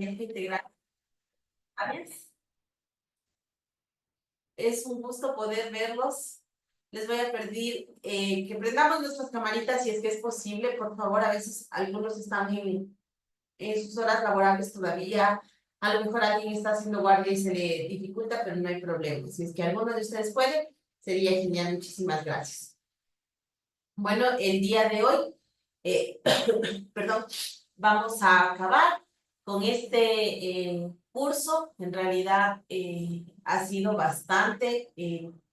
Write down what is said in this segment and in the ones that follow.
integral. Es un gusto poder verlos. Les voy a pedir que prendamos nuestras camaritas si es que es posible. Por favor, a veces algunos están en sus horas laborables todavía. A lo mejor alguien está haciendo guardia y se le dificulta, pero no hay problema. Si es que alguno de ustedes puede, sería genial. Muchísimas gracias. Bueno, el día de hoy, perdón, vamos a acabar con este curso. En realidad ha sido bastante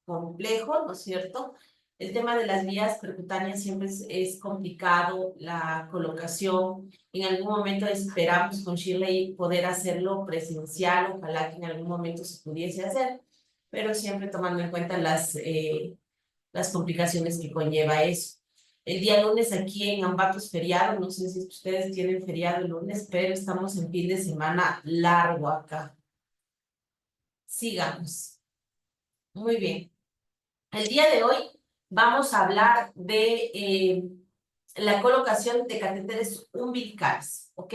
complejo, ¿no es cierto? El tema de las vías percutáneas siempre es complicado, la colocación. En algún momento esperamos con Shirley poder hacerlo presencial, ojalá que en algún momento se pudiese hacer, pero siempre tomando en cuenta las complicaciones que conlleva eso. El día lunes aquí en Ambato es feriado, no sé si ustedes tienen feriado el lunes, pero estamos en fin de semana largo acá. Sigamos. Muy bien. El día de hoy vamos a hablar de la colocación de catéteres umbilicales, ¿ok?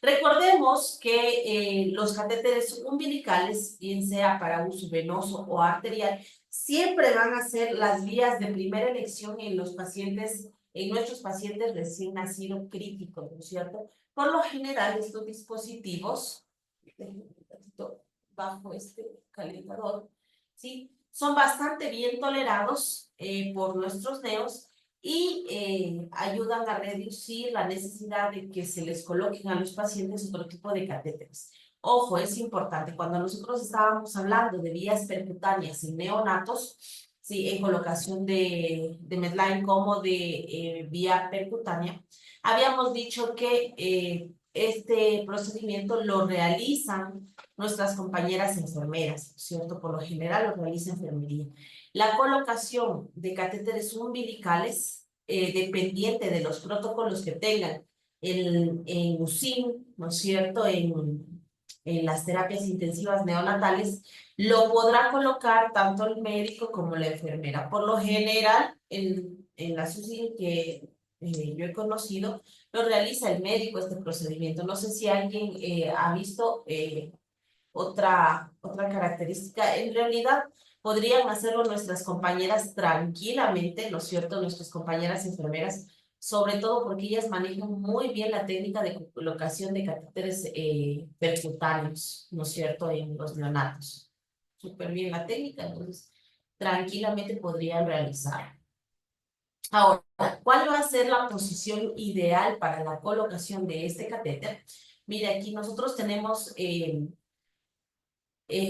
Recordemos que los catéteres umbilicales, bien sea para uso venoso o arterial, siempre van a ser las vías de primera elección en los pacientes, en nuestros pacientes recién nacidos críticos, ¿no es cierto? Por lo general, estos dispositivos, bajo este calentador, ¿sí? Son bastante bien tolerados por nuestros neos y ayudan a reducir la necesidad de que se les coloquen a los pacientes otro tipo de catéteres. Ojo, es importante, cuando nosotros estábamos hablando de vías percutáneas en neonatos, sí, en colocación de Medline como de vía percutánea, habíamos dicho que este procedimiento lo realizan nuestras compañeras enfermeras, ¿cierto? Por lo general lo realiza enfermería. La colocación de catéteres umbilicales, dependiente de los protocolos que tengan en USIN, ¿no es cierto? En las terapias intensivas neonatales, lo podrá colocar tanto el médico como la enfermera. Por lo general, en las USIN que yo he conocido, lo realiza el médico este procedimiento. No sé si alguien ha visto otra característica. En realidad, podrían hacerlo nuestras compañeras tranquilamente, ¿no es cierto? Nuestras compañeras enfermeras, sobre todo porque ellas manejan muy bien la técnica de colocación de catéteres percutáneos, ¿no es cierto? En los neonatos. Súper bien la técnica, entonces tranquilamente podrían realizar. Ahora, ¿cuál va a ser la posición ideal para la colocación de este catéter? Mire, aquí nosotros tenemos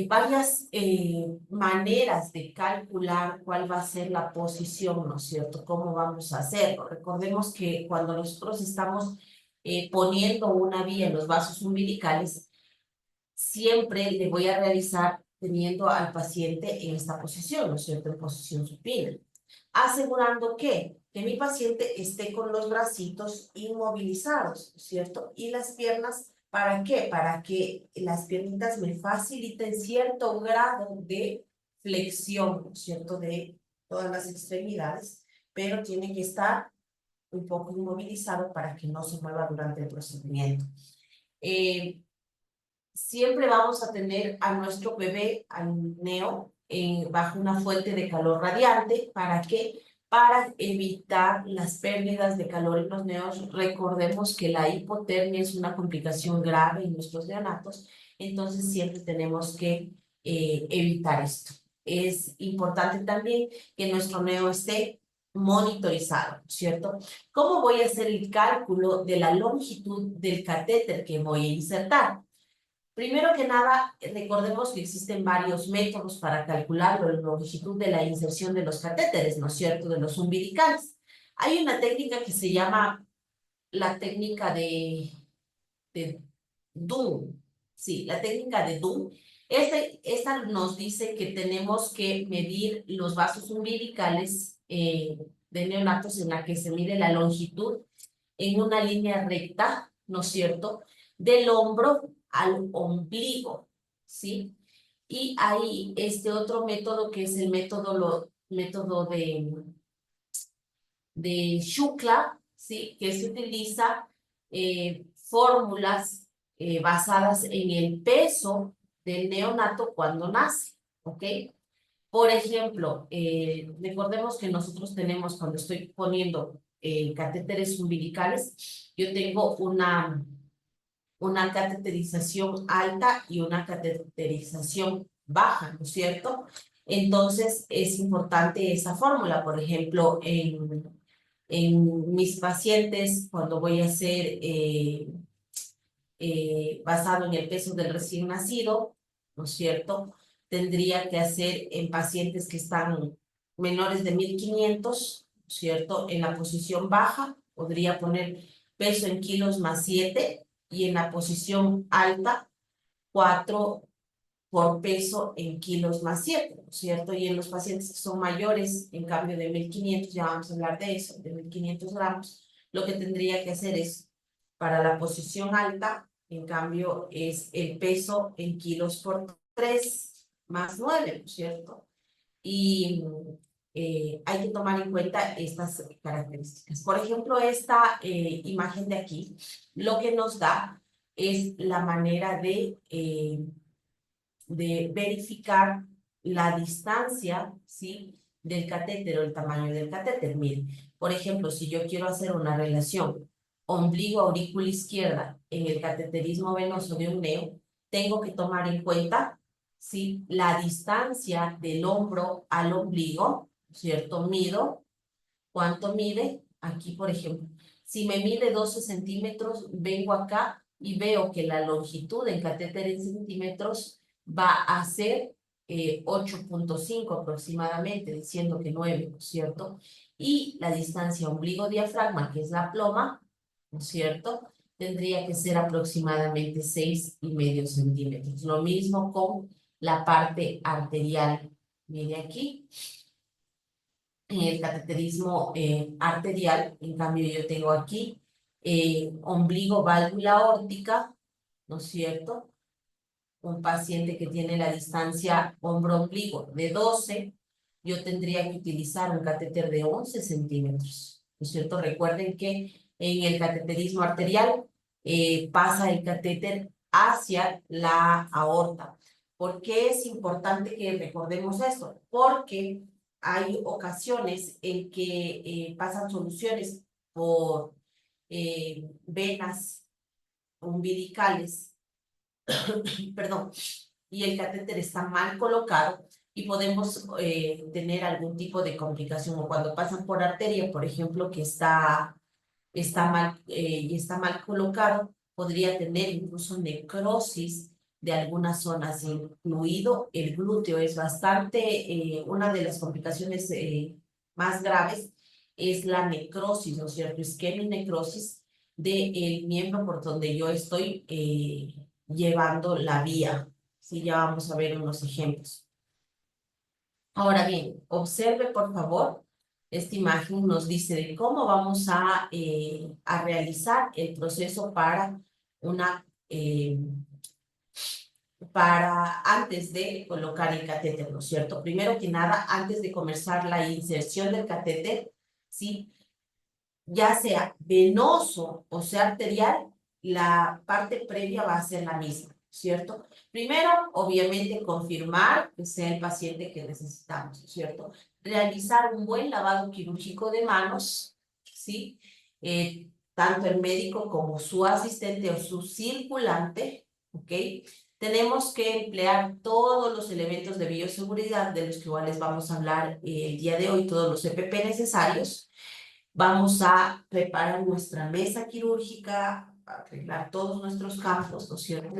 varias maneras de calcular cuál va a ser la posición, ¿no es cierto? ¿Cómo vamos a hacerlo? Recordemos que cuando nosotros estamos poniendo una vía en los vasos umbilicales, siempre le voy a realizar teniendo al paciente en esta posición, ¿no es cierto? En posición supina, asegurando que mi paciente esté con los bracitos inmovilizados, ¿no es cierto? Y las piernas, ¿para qué? Para que las piernitas me faciliten cierto grado de flexión, ¿no es cierto? De todas las extremidades, pero tiene que estar un poco inmovilizado para que no se mueva durante el procedimiento. Siempre vamos a tener a nuestro bebé, al neo, bajo una fuente de calor radiante. ¿Para qué? Para evitar las pérdidas de calor en los neos. Recordemos que la hipotermia es una complicación grave en nuestros neonatos, entonces siempre tenemos que evitar esto. Es importante también que nuestro neo esté monitorizado, ¿cierto? ¿Cómo voy a hacer el cálculo de la longitud del catéter que voy a insertar? Primero que nada, recordemos que existen varios métodos para calcular la longitud de la inserción de los catéteres, ¿no es cierto?, de los umbilicales. Hay una técnica que se llama la técnica de Dunn. Sí, la técnica de Dunn. Esta nos dice que tenemos que medir los vasos umbilicales de neonatos en la que se mide la longitud en una línea recta, ¿no es cierto?, del hombro al ombligo, ¿sí? Y hay este otro método que es el método de Shukla, ¿sí? Que se utiliza fórmulas basadas en el peso del neonato cuando nace, ¿ok? Por ejemplo, recordemos que nosotros tenemos, cuando estoy poniendo catéteres umbilicales, yo tengo una cateterización alta y una cateterización baja, ¿no es cierto? Entonces, es importante esa fórmula. Por ejemplo, en mis pacientes, cuando voy a hacer basado en el peso del recién nacido, ¿no es cierto? Tendría que hacer en pacientes que están menores de 1500, ¿no es cierto? En la posición baja, podría poner peso en kilos más 7 y en la posición alta, 4 por peso en kilos más 7, ¿no es cierto? Y en los pacientes que son mayores, en cambio de 1500, ya vamos a hablar de eso, de 1500 gramos, lo que tendría que hacer es, para la posición alta, en cambio, es el peso en kilos por 3 más 9, ¿no es cierto? Y hay que tomar en cuenta estas características. Por ejemplo, esta imagen de aquí, lo que nos da es la manera de verificar la distancia, ¿sí? Del catéter o el tamaño del catéter. Miren, por ejemplo, si yo quiero hacer una relación ombligo-aurícula izquierda en el cateterismo venoso de un neo, tengo que tomar en cuenta, ¿sí? La distancia del hombro al ombligo, ¿cierto? Mido. ¿Cuánto mide? Aquí, por ejemplo, si me mide 12 centímetros, vengo acá y veo que la longitud en catéter en centímetros va a ser 8.5 aproximadamente, diciendo que 9, ¿no es cierto? Y la distancia ombligo-diafragma, que es la ploma, ¿no es cierto? Tendría que ser aproximadamente 6,5 centímetros. Lo mismo con la parte arterial. Mire aquí, en el cateterismo arterial, en cambio yo tengo aquí ombligo, válvula aórtica, ¿no es cierto? Un paciente que tiene la distancia hombro-ombligo de 12, yo tendría que utilizar un catéter de 11 centímetros, ¿no es cierto? Recuerden que en el cateterismo arterial pasa el catéter hacia la aorta. ¿Por qué es importante que recordemos esto? Porque hay ocasiones en que pasan soluciones por venas umbilicales, perdón, y el catéter está mal colocado y podemos tener algún tipo de complicación, o cuando pasan por arteria, por ejemplo, que está mal y está mal colocado, podría tener incluso necrosis de algunas zonas, incluido el glúteo. Es bastante, una de las complicaciones más graves es la necrosis, ¿no es cierto? Isquemia y necrosis del miembro por donde yo estoy llevando la vía. Sí, ya vamos a ver unos ejemplos. Ahora bien, observe por favor, esta imagen nos dice de cómo vamos a realizar el proceso para antes de colocar el catéter, ¿no es cierto? Primero que nada, antes de comenzar la inserción del catéter, ¿sí? Ya sea venoso o sea arterial, la parte previa va a ser la misma, ¿cierto? Primero, obviamente, confirmar que sea el paciente que necesitamos, ¿cierto? Realizar un buen lavado quirúrgico de manos, ¿sí? Tanto el médico como su asistente o su circulante, ¿ok? Tenemos que emplear todos los elementos de bioseguridad de los que iguales vamos a hablar el día de hoy, todos los EPP necesarios. Vamos a preparar nuestra mesa quirúrgica, arreglar todos nuestros campos, ¿no es cierto?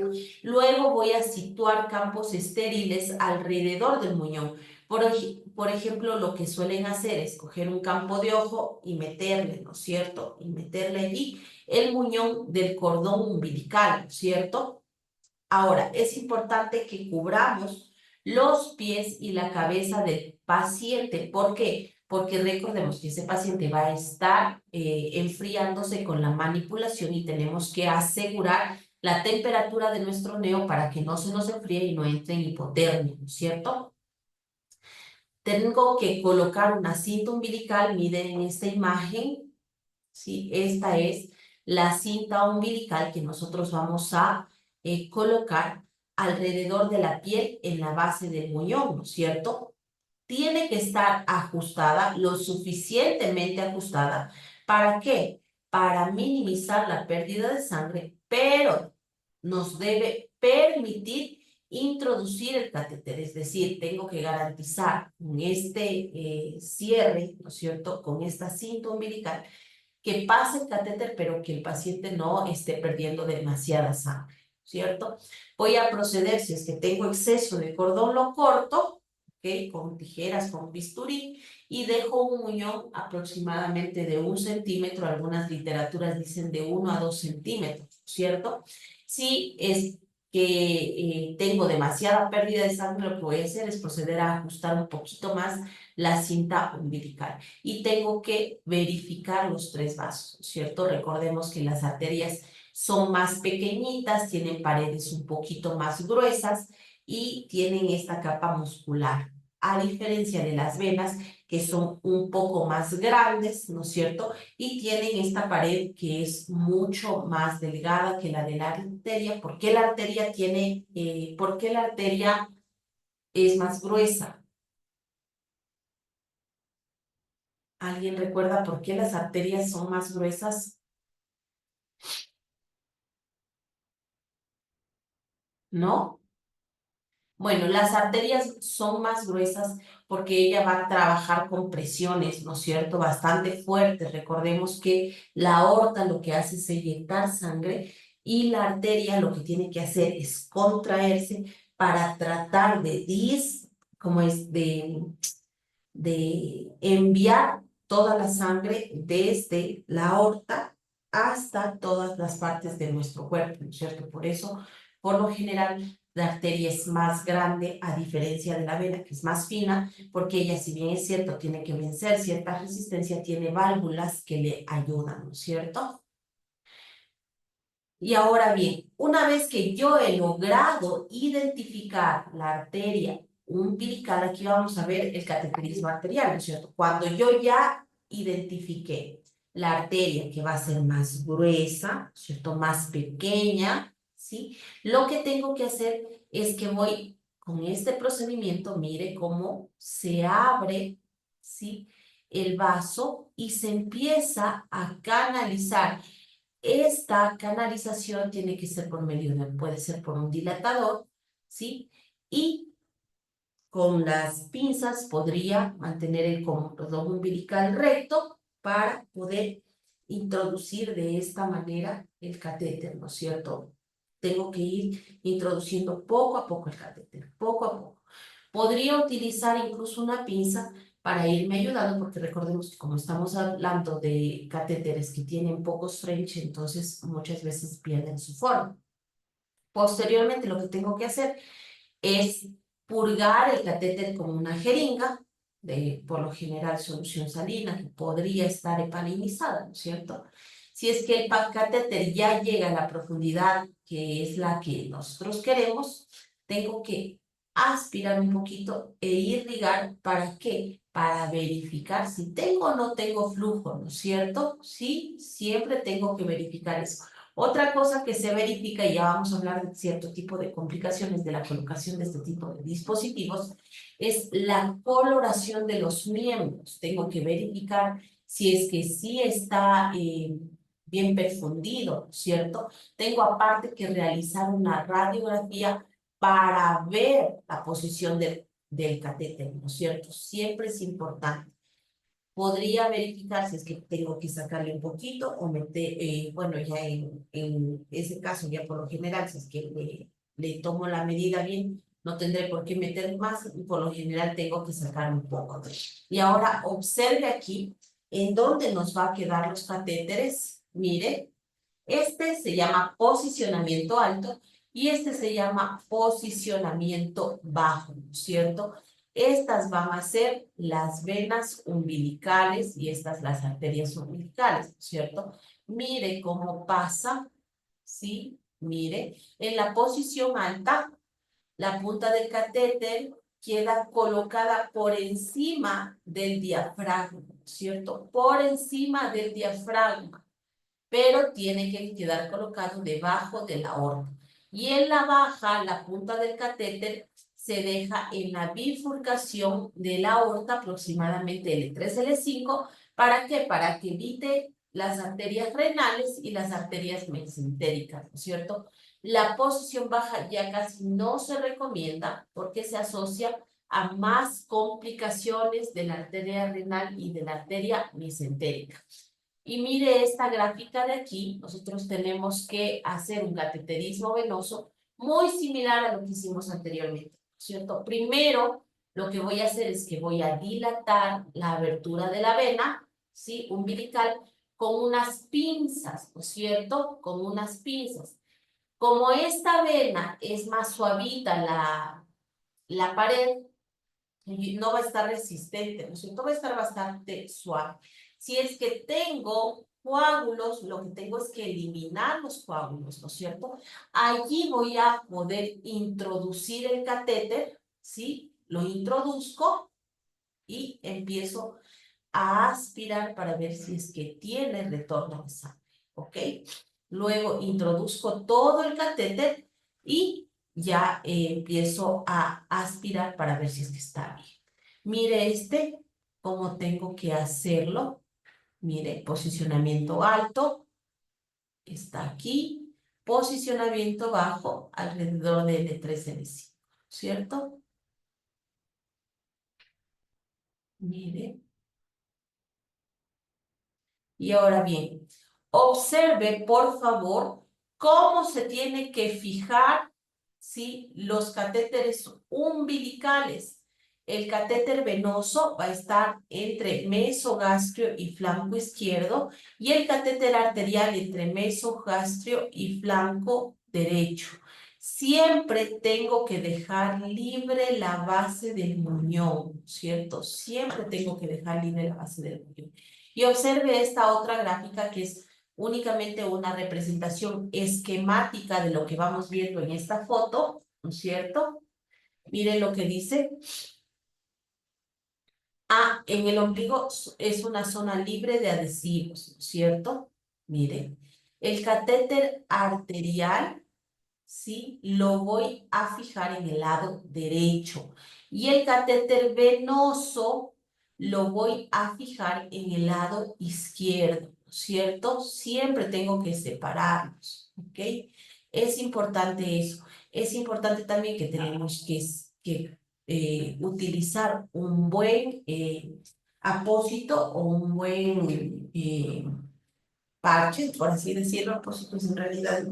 Luego voy a situar campos estériles alrededor del muñón. Por ejemplo, lo que suelen hacer es coger un campo de ojo y meterle, ¿no es cierto? Y meterle allí el muñón del cordón umbilical, ¿no es cierto? Ahora, es importante que cubramos los pies y la cabeza del paciente. ¿Por qué? Porque recordemos que ese paciente va a estar enfriándose con la manipulación y tenemos que asegurar la temperatura de nuestro neo para que no se nos enfríe y no entre en hipotermia, ¿no es cierto? Tengo que colocar una cinta umbilical, miren en esta imagen, ¿sí? Esta es la cinta umbilical que nosotros vamos a colocar alrededor de la piel en la base del muñón, ¿no es cierto? Tiene que estar ajustada, lo suficientemente ajustada. ¿Para qué? Para minimizar la pérdida de sangre, pero nos debe permitir introducir el catéter, es decir, tengo que garantizar con este cierre, ¿no es cierto?, con esta cinta umbilical, que pase el catéter, pero que el paciente no esté perdiendo demasiada sangre, ¿cierto? Voy a proceder, si es que tengo exceso de cordón, lo corto, ¿ok? Con tijeras, con bisturí, y dejo un muñón aproximadamente de 1 centímetro, algunas literaturas dicen de 1 a 2 centímetros, ¿cierto? Si es que tengo demasiada pérdida de sangre, lo que voy a hacer es proceder a ajustar un poquito más la cinta umbilical y tengo que verificar los 3 vasos, ¿cierto? Recordemos que las arterias son más pequeñitas, tienen paredes un poquito más gruesas y tienen esta capa muscular, a diferencia de las venas que son un poco más grandes, ¿no es cierto? Y tienen esta pared que es mucho más delgada que la de la arteria. ¿Por qué la arteria tiene, por qué la arteria es más gruesa? ¿Alguien recuerda por qué las arterias son más gruesas? ¿No? Bueno, las arterias son más gruesas porque ella va a trabajar con presiones, ¿no es cierto?, bastante fuertes. Recordemos que la aorta lo que hace es inyectar sangre y la arteria lo que tiene que hacer es contraerse para tratar de como es de enviar toda la sangre desde la aorta hasta todas las partes de nuestro cuerpo, ¿no es cierto? Por eso, por lo general, la arteria es más grande a diferencia de la vena, que es más fina, porque ella, si bien es cierto, tiene que vencer cierta resistencia, tiene válvulas que le ayudan, ¿no es cierto? Y ahora bien, una vez que yo he logrado identificar la arteria umbilical, aquí vamos a ver el cateterismo arterial, ¿no es cierto? Cuando yo ya identifiqué la arteria que va a ser más gruesa, ¿cierto? Más pequeña, ¿sí? Lo que tengo que hacer es que voy con este procedimiento, mire cómo se abre, ¿sí?, el vaso y se empieza a canalizar. Esta canalización tiene que ser por medio de, puede ser por un dilatador, ¿sí? Y con las pinzas podría mantener el cordón umbilical recto para poder introducir de esta manera el catéter, ¿no es cierto? Tengo que ir introduciendo poco a poco el catéter, poco a poco. Podría utilizar incluso una pinza para irme ayudando, porque recordemos que como estamos hablando de catéteres que tienen pocos French, entonces muchas veces pierden su forma. Posteriormente, lo que tengo que hacer es purgar el catéter con una jeringa, de por lo general solución salina, que podría estar heparinizada, ¿no es cierto? Si es que el catéter ya llega a la profundidad que es la que nosotros queremos, tengo que aspirar un poquito e irrigar. ¿Para qué? Para verificar si tengo o no tengo flujo, ¿no es cierto? Sí, siempre tengo que verificar eso. Otra cosa que se verifica, y ya vamos a hablar de cierto tipo de complicaciones de la colocación de este tipo de dispositivos, es la coloración de los miembros. Tengo que verificar si es que sí está bien perfundido, ¿cierto? Tengo aparte que realizar una radiografía para ver la posición del catéter, ¿no es cierto? Siempre es importante. Podría verificar si es que tengo que sacarle un poquito o meter, bueno, ya en ese caso, ya por lo general, si es que le tomo la medida bien, no tendré por qué meter más, y por lo general tengo que sacar un poco. Y ahora observe aquí en dónde nos va a quedar los catéteres. Mire, este se llama posicionamiento alto y este se llama posicionamiento bajo, ¿no es cierto? Estas van a ser las venas umbilicales y estas las arterias umbilicales, ¿no es cierto? Mire cómo pasa, ¿sí? Mire, en la posición alta, la punta del catéter queda colocada por encima del diafragma, ¿no es cierto? Por encima del diafragma, pero tiene que quedar colocado debajo de la aorta. Y en la baja, la punta del catéter se deja en la bifurcación de la aorta, aproximadamente L3, L5. ¿Para qué? Para que evite las arterias renales y las arterias mesentéricas, ¿no es cierto? La posición baja ya casi no se recomienda porque se asocia a más complicaciones de la arteria renal y de la arteria mesentérica. Y mire esta gráfica de aquí, nosotros tenemos que hacer un cateterismo venoso muy similar a lo que hicimos anteriormente, ¿cierto? Primero, lo que voy a hacer es que voy a dilatar la abertura de la vena, ¿sí? Umbilical, con unas pinzas, ¿no es cierto? Con unas pinzas. Como esta vena es más suavita la pared, no va a estar resistente, ¿no es cierto? Va a estar bastante suave. Si es que tengo coágulos, lo que tengo es que eliminar los coágulos, ¿no es cierto? Allí voy a poder introducir el catéter, ¿sí? Lo introduzco y empiezo a aspirar para ver si es que tiene retorno de sangre, ¿ok? Luego introduzco todo el catéter y ya empiezo a aspirar para ver si es que está bien. Mire cómo tengo que hacerlo. Mire, posicionamiento alto, está aquí. Posicionamiento bajo, alrededor de L3, L5, ¿cierto? Mire. Y ahora bien, observe, por favor, cómo se tiene que fijar, ¿sí? Los catéteres umbilicales. El catéter venoso va a estar entre mesogastrio y flanco izquierdo y el catéter arterial entre mesogastrio y flanco derecho. Siempre tengo que dejar libre la base del muñón, ¿cierto? Siempre tengo que dejar libre la base del muñón. Y observe esta otra gráfica que es únicamente una representación esquemática de lo que vamos viendo en esta foto, ¿no es cierto? Miren lo que dice. Ah, en el ombligo es una zona libre de adhesivos, ¿no es cierto? Miren, el catéter arterial, ¿sí? Lo voy a fijar en el lado derecho. Y el catéter venoso lo voy a fijar en el lado izquierdo, ¿cierto? Siempre tengo que separarlos, ¿ok? Es importante eso. Es importante también que tenemos que utilizar un buen apósito o un buen parche, por así decirlo. Apósito es en realidad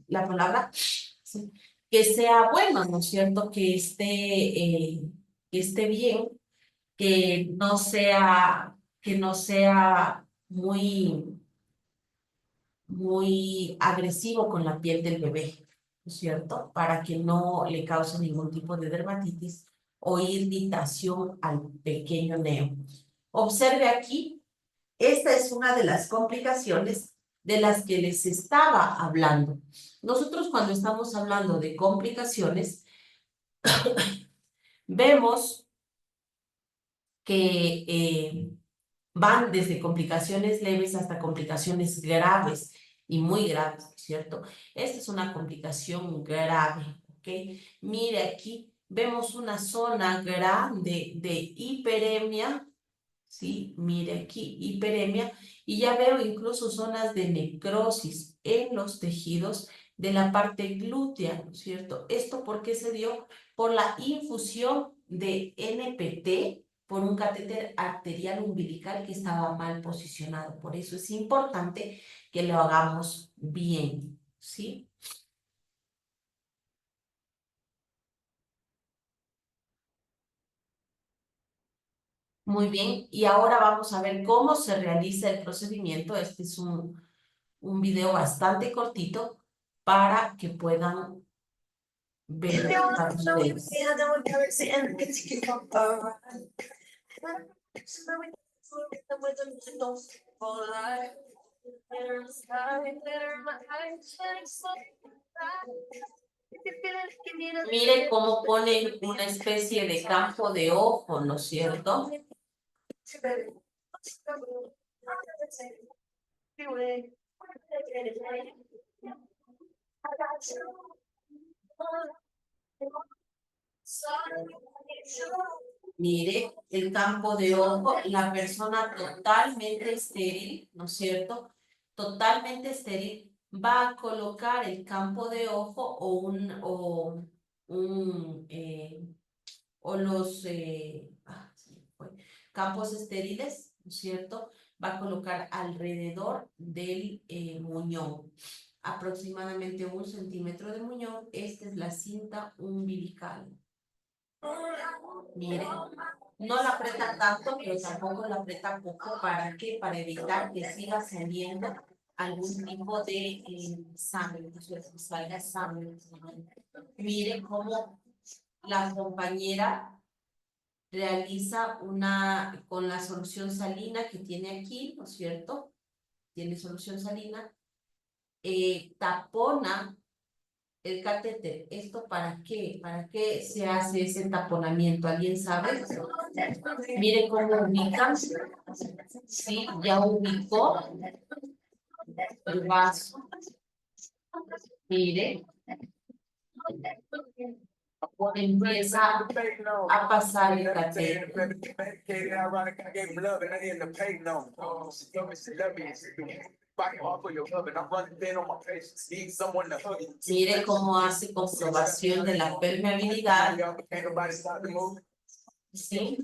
la palabra, ¿sí? Que sea bueno, ¿no es cierto? Que esté bien, que no sea muy agresivo con la piel del bebé, ¿no es cierto? Para que no le cause ningún tipo de dermatitis o irritación al pequeño neo. Observe aquí, esta es una de las complicaciones de las que les estaba hablando. Nosotros cuando estamos hablando de complicaciones, vemos que van desde complicaciones leves hasta complicaciones graves y muy graves, ¿cierto? Esta es una complicación grave, ¿ok? Mire aquí, vemos una zona grande de hiperemia, ¿sí? Mire aquí, hiperemia, y ya veo incluso zonas de necrosis en los tejidos de la parte glútea, ¿no es cierto? ¿Esto por qué se dio? Por la infusión de NPT por un catéter arterial umbilical que estaba mal posicionado. Por eso es importante que lo hagamos bien, ¿sí? Muy bien, y ahora vamos a ver cómo se realiza el procedimiento. Este es un video bastante cortito para que puedan ver para ustedes. Mire cómo ponen una especie de campo de ojo, ¿no es cierto? Mire, el campo de ojo, la persona totalmente estéril, ¿no es cierto? Totalmente estéril, va a colocar el campo de ojo un, o los se me fue, campos estériles, ¿no es cierto? Va a colocar alrededor del muñón, aproximadamente 1 centímetro de muñón. Esta es la cinta umbilical. Mire, no la aprieta tanto, pero tampoco la aprieta poco. ¿Para qué? Para evitar que siga saliendo algún tipo de sangre, que salga sangre. Mire cómo la compañera realiza con la solución salina que tiene aquí, ¿no es cierto? Tiene solución salina, tapona el catéter. ¿Esto para qué? ¿Para qué se hace ese taponamiento? ¿Alguien sabe? Mire cómo ubica. Sí, ya ubicó el vaso. Mire, empieza a pasar el catéter. Mire cómo hace comprobación de la permeabilidad. Sí.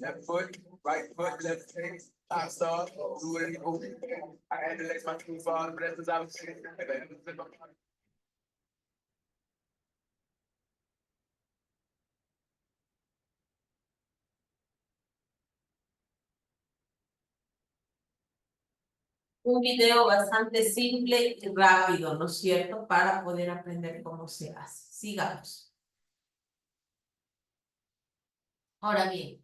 Un video bastante simple y rápido, ¿no es cierto? Para poder aprender cómo se hace. Sigamos. Ahora bien,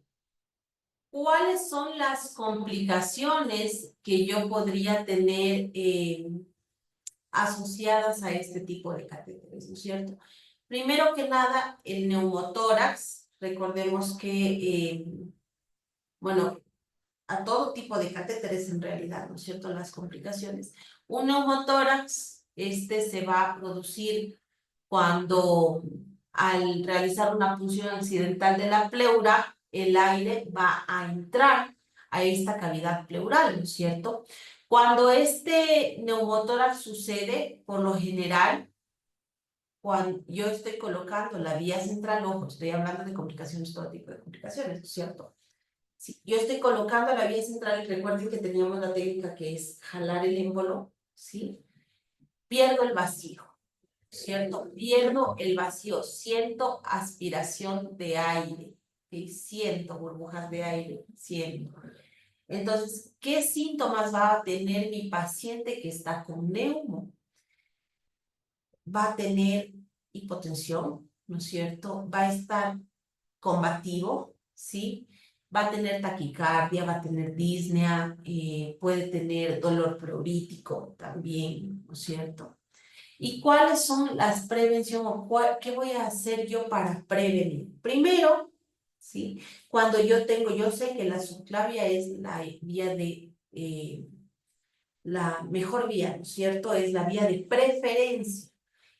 ¿cuáles son las complicaciones que yo podría tener asociadas a este tipo de catéteres, ¿no es cierto? Primero que nada, el neumotórax. Recordemos que, bueno, a todo tipo de catéteres en realidad, ¿no es cierto? Las complicaciones. Un neumotórax, se va a producir cuando al realizar una punción accidental de la pleura, el aire va a entrar a esta cavidad pleural, ¿no es cierto? Cuando este neumotórax sucede, por lo general, cuando yo estoy colocando la vía central, ojo, estoy hablando de complicaciones, todo tipo de complicaciones, ¿no es cierto? Sí, yo estoy colocando la vía central y recuerden que teníamos la técnica que es jalar el émbolo, ¿sí? Pierdo el vacío, ¿cierto? Pierdo el vacío, siento aspiración de aire, ¿sí? Siento burbujas de aire, siento. Entonces, ¿qué síntomas va a tener mi paciente que está con neumo? Va a tener hipotensión, ¿no es cierto? Va a estar combativo, ¿sí? Va a tener taquicardia, va a tener disnea, puede tener dolor preurítico también, ¿no es cierto? ¿Y cuáles son las prevenciones o qué voy a hacer yo para prevenir? Primero, ¿sí? Cuando yo sé que la subclavia es la vía la mejor vía, ¿no es cierto? Es la vía de preferencia.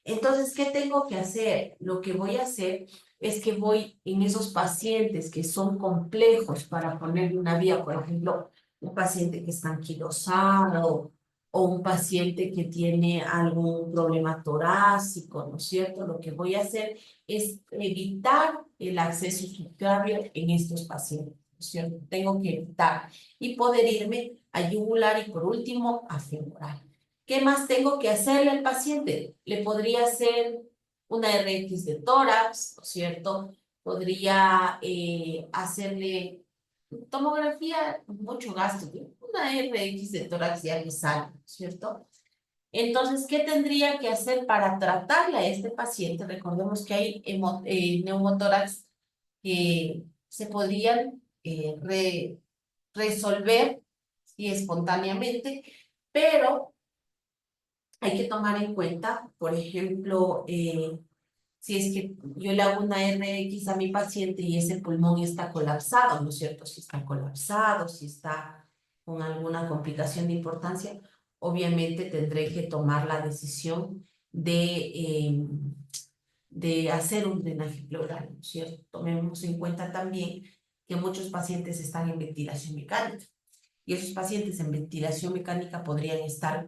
Entonces, ¿qué tengo que hacer? Lo que voy a hacer es que voy en esos pacientes que son complejos para ponerle una vía, por ejemplo, un paciente que está anquilosado o un paciente que tiene algún problema torácico, ¿no es cierto? Lo que voy a hacer es evitar el acceso subclavio en estos pacientes, ¿no es cierto? Tengo que evitar y poder irme a yugular y por último a femoral. ¿Qué más tengo que hacerle al paciente? Le podría hacer una RX de tórax, ¿no es cierto? Podría hacerle tomografía, mucho gasto, ¿no? Una RX de tórax ya le sale, ¿no es cierto? Entonces, ¿qué tendría que hacer para tratarle a este paciente? Recordemos que hay neumotórax que se podrían resolver y espontáneamente, pero hay que tomar en cuenta, por ejemplo, si es que yo le hago una RX a mi paciente y ese pulmón está colapsado, ¿no es cierto? Si está colapsado, si está con alguna complicación de importancia, obviamente tendré que tomar la decisión de de hacer un drenaje pleural, ¿no es cierto? Tomemos en cuenta también que muchos pacientes están en ventilación mecánica y esos pacientes en ventilación mecánica podrían estar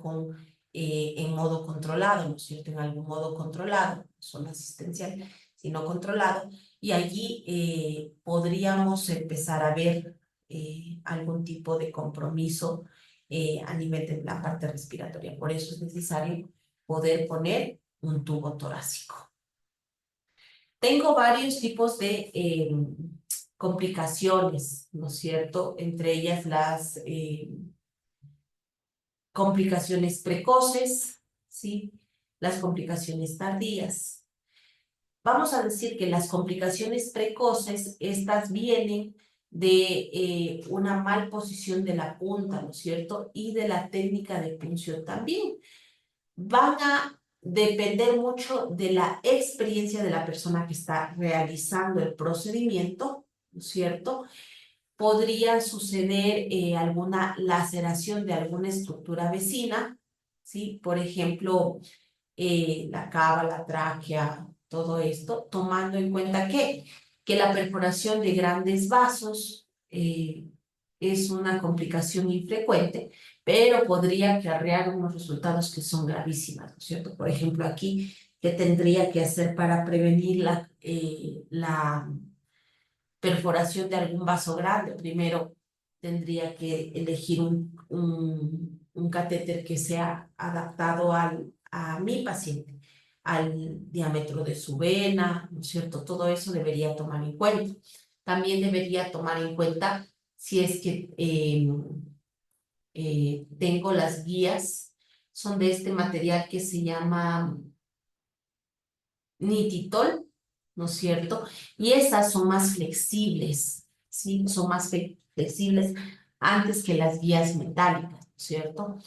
en modo controlado, ¿no es cierto? En algún modo controlado, no solo asistencial, sino controlado, y allí podríamos empezar a ver algún tipo de compromiso a nivel de la parte respiratoria. Por eso es necesario poder poner un tubo torácico. Tengo varios tipos de complicaciones, ¿no es cierto? Entre ellas las complicaciones precoces, ¿sí? Las complicaciones tardías. Vamos a decir que las complicaciones precoces, estas vienen de una mal posición de la punta, ¿no es cierto? Y de la técnica de punción también. Van a depender mucho de la experiencia de la persona que está realizando el procedimiento, ¿no es cierto? Podría suceder alguna laceración de alguna estructura vecina, ¿sí? Por ejemplo, la cava, la tráquea, todo esto, tomando en cuenta que la perforación de grandes vasos es una complicación infrecuente, pero podría acarrear unos resultados que son gravísimas, ¿no es cierto? Por ejemplo, aquí, ¿qué tendría que hacer para prevenir la perforación de algún vaso grande? Primero, tendría que elegir un catéter que sea adaptado a mi paciente, al diámetro de su vena, ¿no es cierto? Todo eso debería tomar en cuenta. También debería tomar en cuenta si es que tengo las guías, son de este material que se llama nititol, ¿no es cierto? Y esas son más flexibles, ¿sí? Son más flexibles antes que las guías metálicas, ¿no es cierto?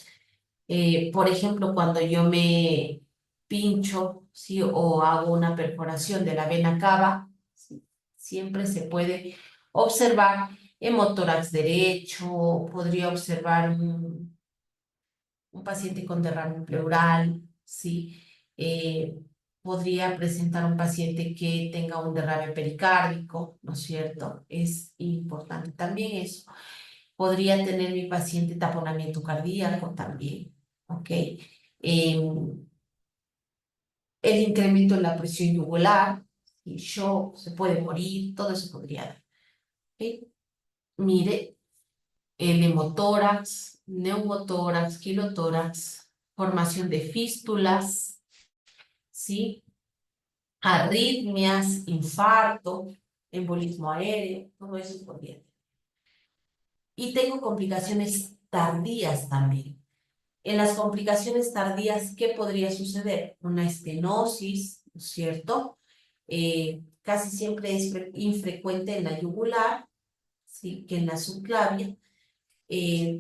Por ejemplo, cuando yo me pincho, ¿sí? O hago una perforación de la vena cava, ¿sí? Siempre se puede observar hemotórax derecho, podría observar un paciente con derrame pleural, ¿sí? Podría presentar un paciente que tenga un derrame pericárdico, ¿no es cierto? Es importante también eso. Podría tener mi paciente taponamiento cardíaco también, ¿ok? El incremento en la presión yugular, y shock, se puede morir, todo eso podría dar, ¿ok? Mire, el hemotórax, neumotórax, quilotórax, formación de fístulas, ¿sí? Arritmias, infarto, embolismo aéreo, todo eso podría. Y tengo complicaciones tardías también. En las complicaciones tardías, ¿qué podría suceder? Una estenosis, ¿no es cierto? Casi siempre es infrecuente en la yugular, ¿sí? Que en la subclavia.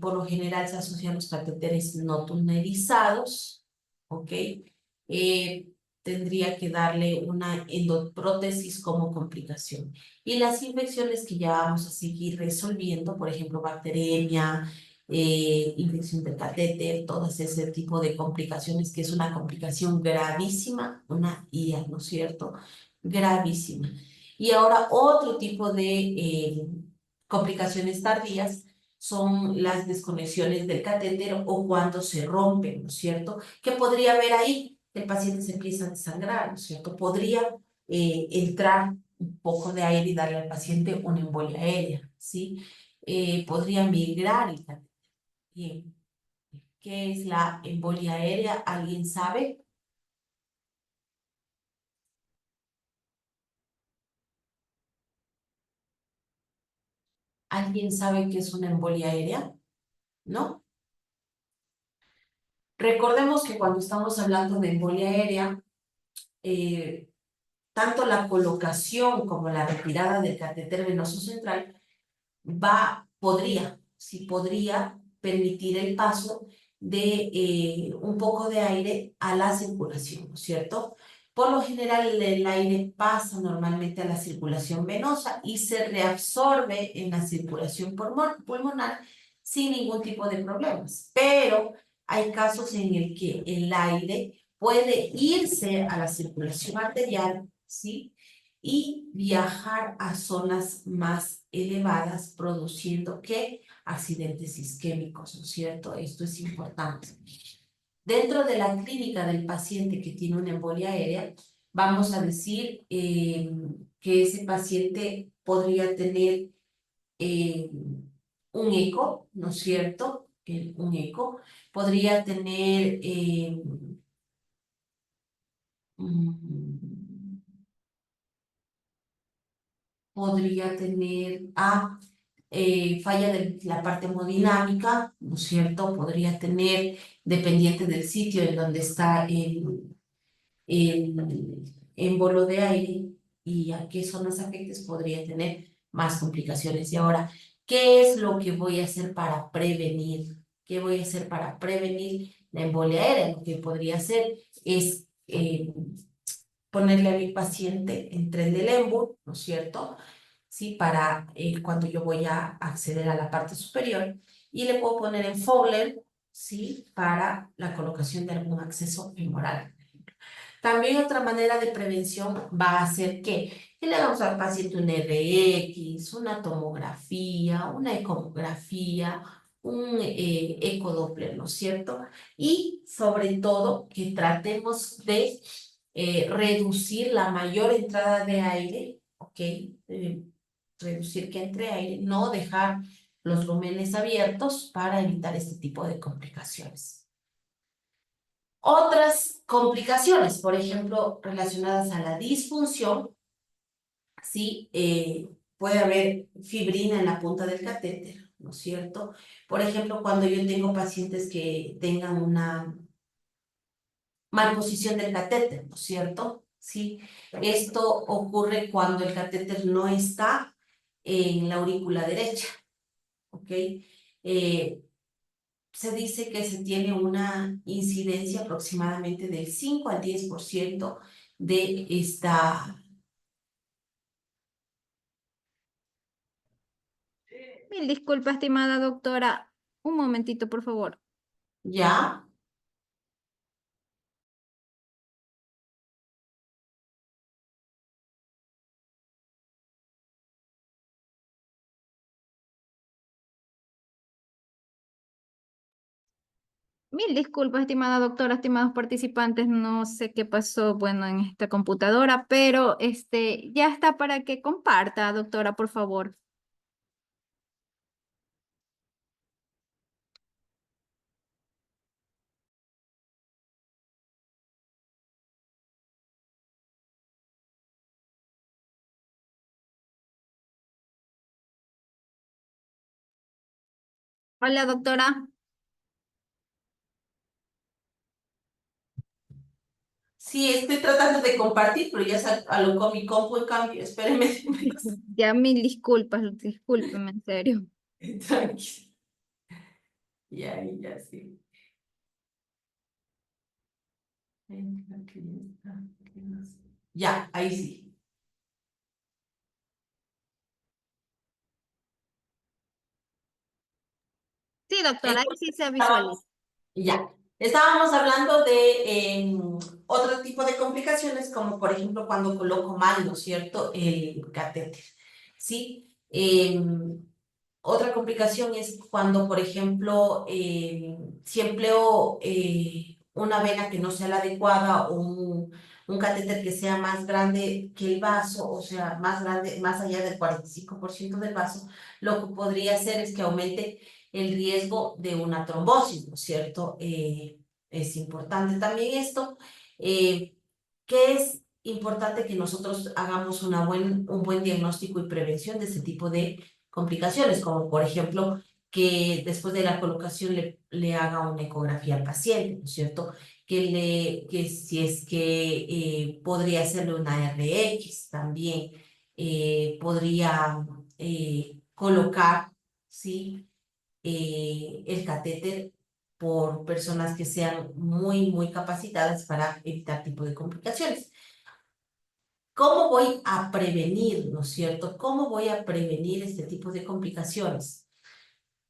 Por lo general se asocian los catéteres no tunelizados, ¿ok? Tendría que darle una endoprótesis como complicación. Y las infecciones que ya vamos a seguir resolviendo, por ejemplo, bacteremia, infección del catéter, todo ese tipo de complicaciones, que es una complicación gravísima, una IA, ¿no es cierto? Gravísima. Y ahora otro tipo de complicaciones tardías son las desconexiones del catéter o cuando se rompen, ¿no es cierto? ¿Qué podría haber ahí? El paciente se empieza a desangrar, ¿no es cierto? Podría entrar un poco de aire y darle al paciente una embolia aérea, ¿sí? Podría migrar el catéter. Bien. ¿Qué es la embolia aérea? ¿Alguien sabe? ¿Alguien sabe qué es una embolia aérea? ¿No? Recordemos que cuando estamos hablando de embolia aérea, eh, tanto la colocación como la retirada del catéter venoso central sí podría permitir el paso de un poco de aire a la circulación, ¿no es cierto? Por lo general el aire pasa normalmente a la circulación venosa y se reabsorbe en la circulación pulmonar sin ningún tipo de problemas, pero hay casos en el que el aire puede irse a la circulación arterial, ¿sí? Y viajar a zonas más elevadas, produciendo ¿qué? Accidentes isquémicos, ¿no es cierto? Esto es importante. Dentro de la clínica del paciente que tiene una embolia aérea, vamos a decir que ese paciente podría tener un eco, ¿no es cierto? Un eco. Podría tener mm, podría tener falla de la parte hemodinámica, ¿no es cierto? Podría tener, dependiente del sitio en donde está el émbolo de aire y a qué zonas afectes podría tener más complicaciones. Y ahora, ¿qué es lo que voy a hacer para prevenir? ¿Qué voy a hacer para prevenir la embolia aérea? Lo que podría hacer es ponerle a mi paciente en tren del émbolo, ¿no es cierto? ¿Sí? Para cuando yo voy a acceder a la parte superior y le puedo poner en Fowler, ¿sí? Para la colocación de algún acceso femoral. También otra manera de prevención va a ser que le hagamos al paciente un RX, una tomografía, una ecografía, un ecodoppler, ¿no es cierto? Y sobre todo que tratemos de reducir la mayor entrada de aire, ¿ok? Reducir que entre aire, no dejar los lúmenes abiertos para evitar este tipo de complicaciones. Otras complicaciones, por ejemplo, relacionadas a la disfunción, ¿sí? Puede haber fibrina en la punta del catéter, ¿no es cierto? Por ejemplo, cuando yo tengo pacientes que tengan una malposición del catéter, ¿no es cierto? ¿Sí? Esto ocurre cuando el catéter no está en la aurícula derecha, ¿ok? Se dice que se tiene una incidencia aproximadamente del 5 al 10% de esta. Mil disculpas, estimada doctora. Un momentito, por favor. ¿Ya? Mil disculpas, estimada doctora, estimados participantes. No sé qué pasó, bueno, en esta computadora, pero ya está para que comparta, doctora, por favor. Hola, doctora. Sí, estoy tratando de compartir, pero ya se alocó mi compu en cambio. Espérenme. Ya mil disculpas, discúlpeme, en serio. Tranquilo. Ya, ya, sí. Ya, ahí sí. Sí, doctora, ahí sí Entonces, se visualiza. ya, estábamos hablando de otro tipo de complicaciones, como por ejemplo cuando coloco mal, ¿no es cierto?, el catéter, ¿sí? Otra complicación es cuando, por ejemplo, si empleo una vena que no sea la adecuada o un catéter que sea más grande que el vaso, o sea, más grande, más allá del 45% del vaso, lo que podría hacer es que aumente el riesgo de una trombosis, ¿no es cierto? Es importante también esto, que es importante que nosotros hagamos un buen diagnóstico y prevención de este tipo de complicaciones, como por ejemplo que después de la colocación le haga una ecografía al paciente, ¿no es cierto? Que si es que podría hacerle una RX también, podría colocar, ¿sí? El catéter por personas que sean muy capacitadas para evitar tipo de complicaciones. ¿Cómo voy a prevenir, no es cierto? ¿Cómo voy a prevenir este tipo de complicaciones?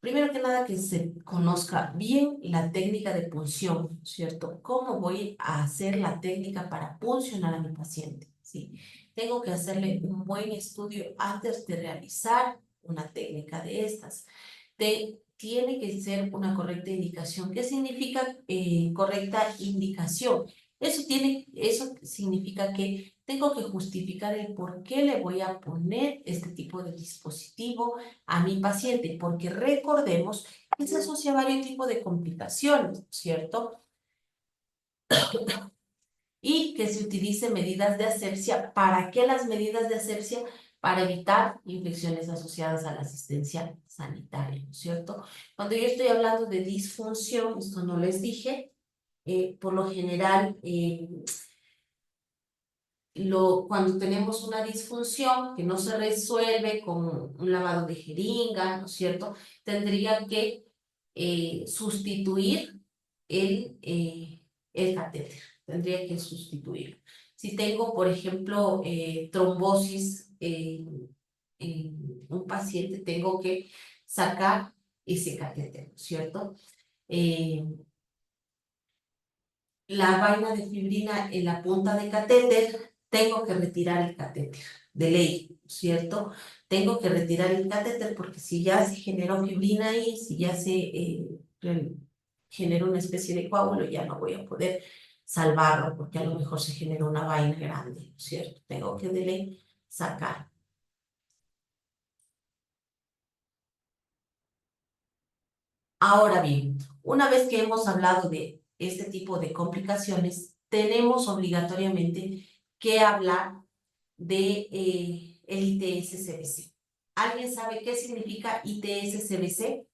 Primero que nada, que se conozca bien la técnica de punción, ¿cierto? ¿Cómo voy a hacer la técnica para puncionar a mi paciente? ¿Sí? Tengo que hacerle un buen estudio antes de realizar una técnica de estas. Tiene que ser una correcta indicación. ¿Qué significa correcta indicación? Eso significa que tengo que justificar el por qué le voy a poner este tipo de dispositivo a mi paciente, porque recordemos que se asocia a varios tipos de complicaciones, ¿cierto? Y que se utilicen medidas de asepsia. ¿Para qué las medidas de asepsia? Para evitar infecciones asociadas a la asistencia sanitaria, ¿no es cierto? Cuando yo estoy hablando de disfunción, esto no les dije, por lo general, cuando tenemos una disfunción que no se resuelve con un lavado de jeringa, ¿no es cierto? Tendría que sustituir el catéter, tendría que sustituirlo. Si tengo, por ejemplo, trombosis en un paciente, tengo que sacar ese catéter, ¿no es cierto? Eh, la vaina de fibrina en la punta de catéter, tengo que retirar el catéter, de ley, ¿cierto? Tengo que retirar el catéter porque si ya se generó fibrina ahí, si ya se generó una especie de coágulo, ya no voy a poder salvarlo porque a lo mejor se generó una vaina grande, ¿cierto? Tengo que de ley sacar. Ahora bien, una vez que hemos hablado de este tipo de complicaciones, tenemos obligatoriamente que hablar de el ITS-CBC. ¿Alguien sabe qué significa ITS-CBC?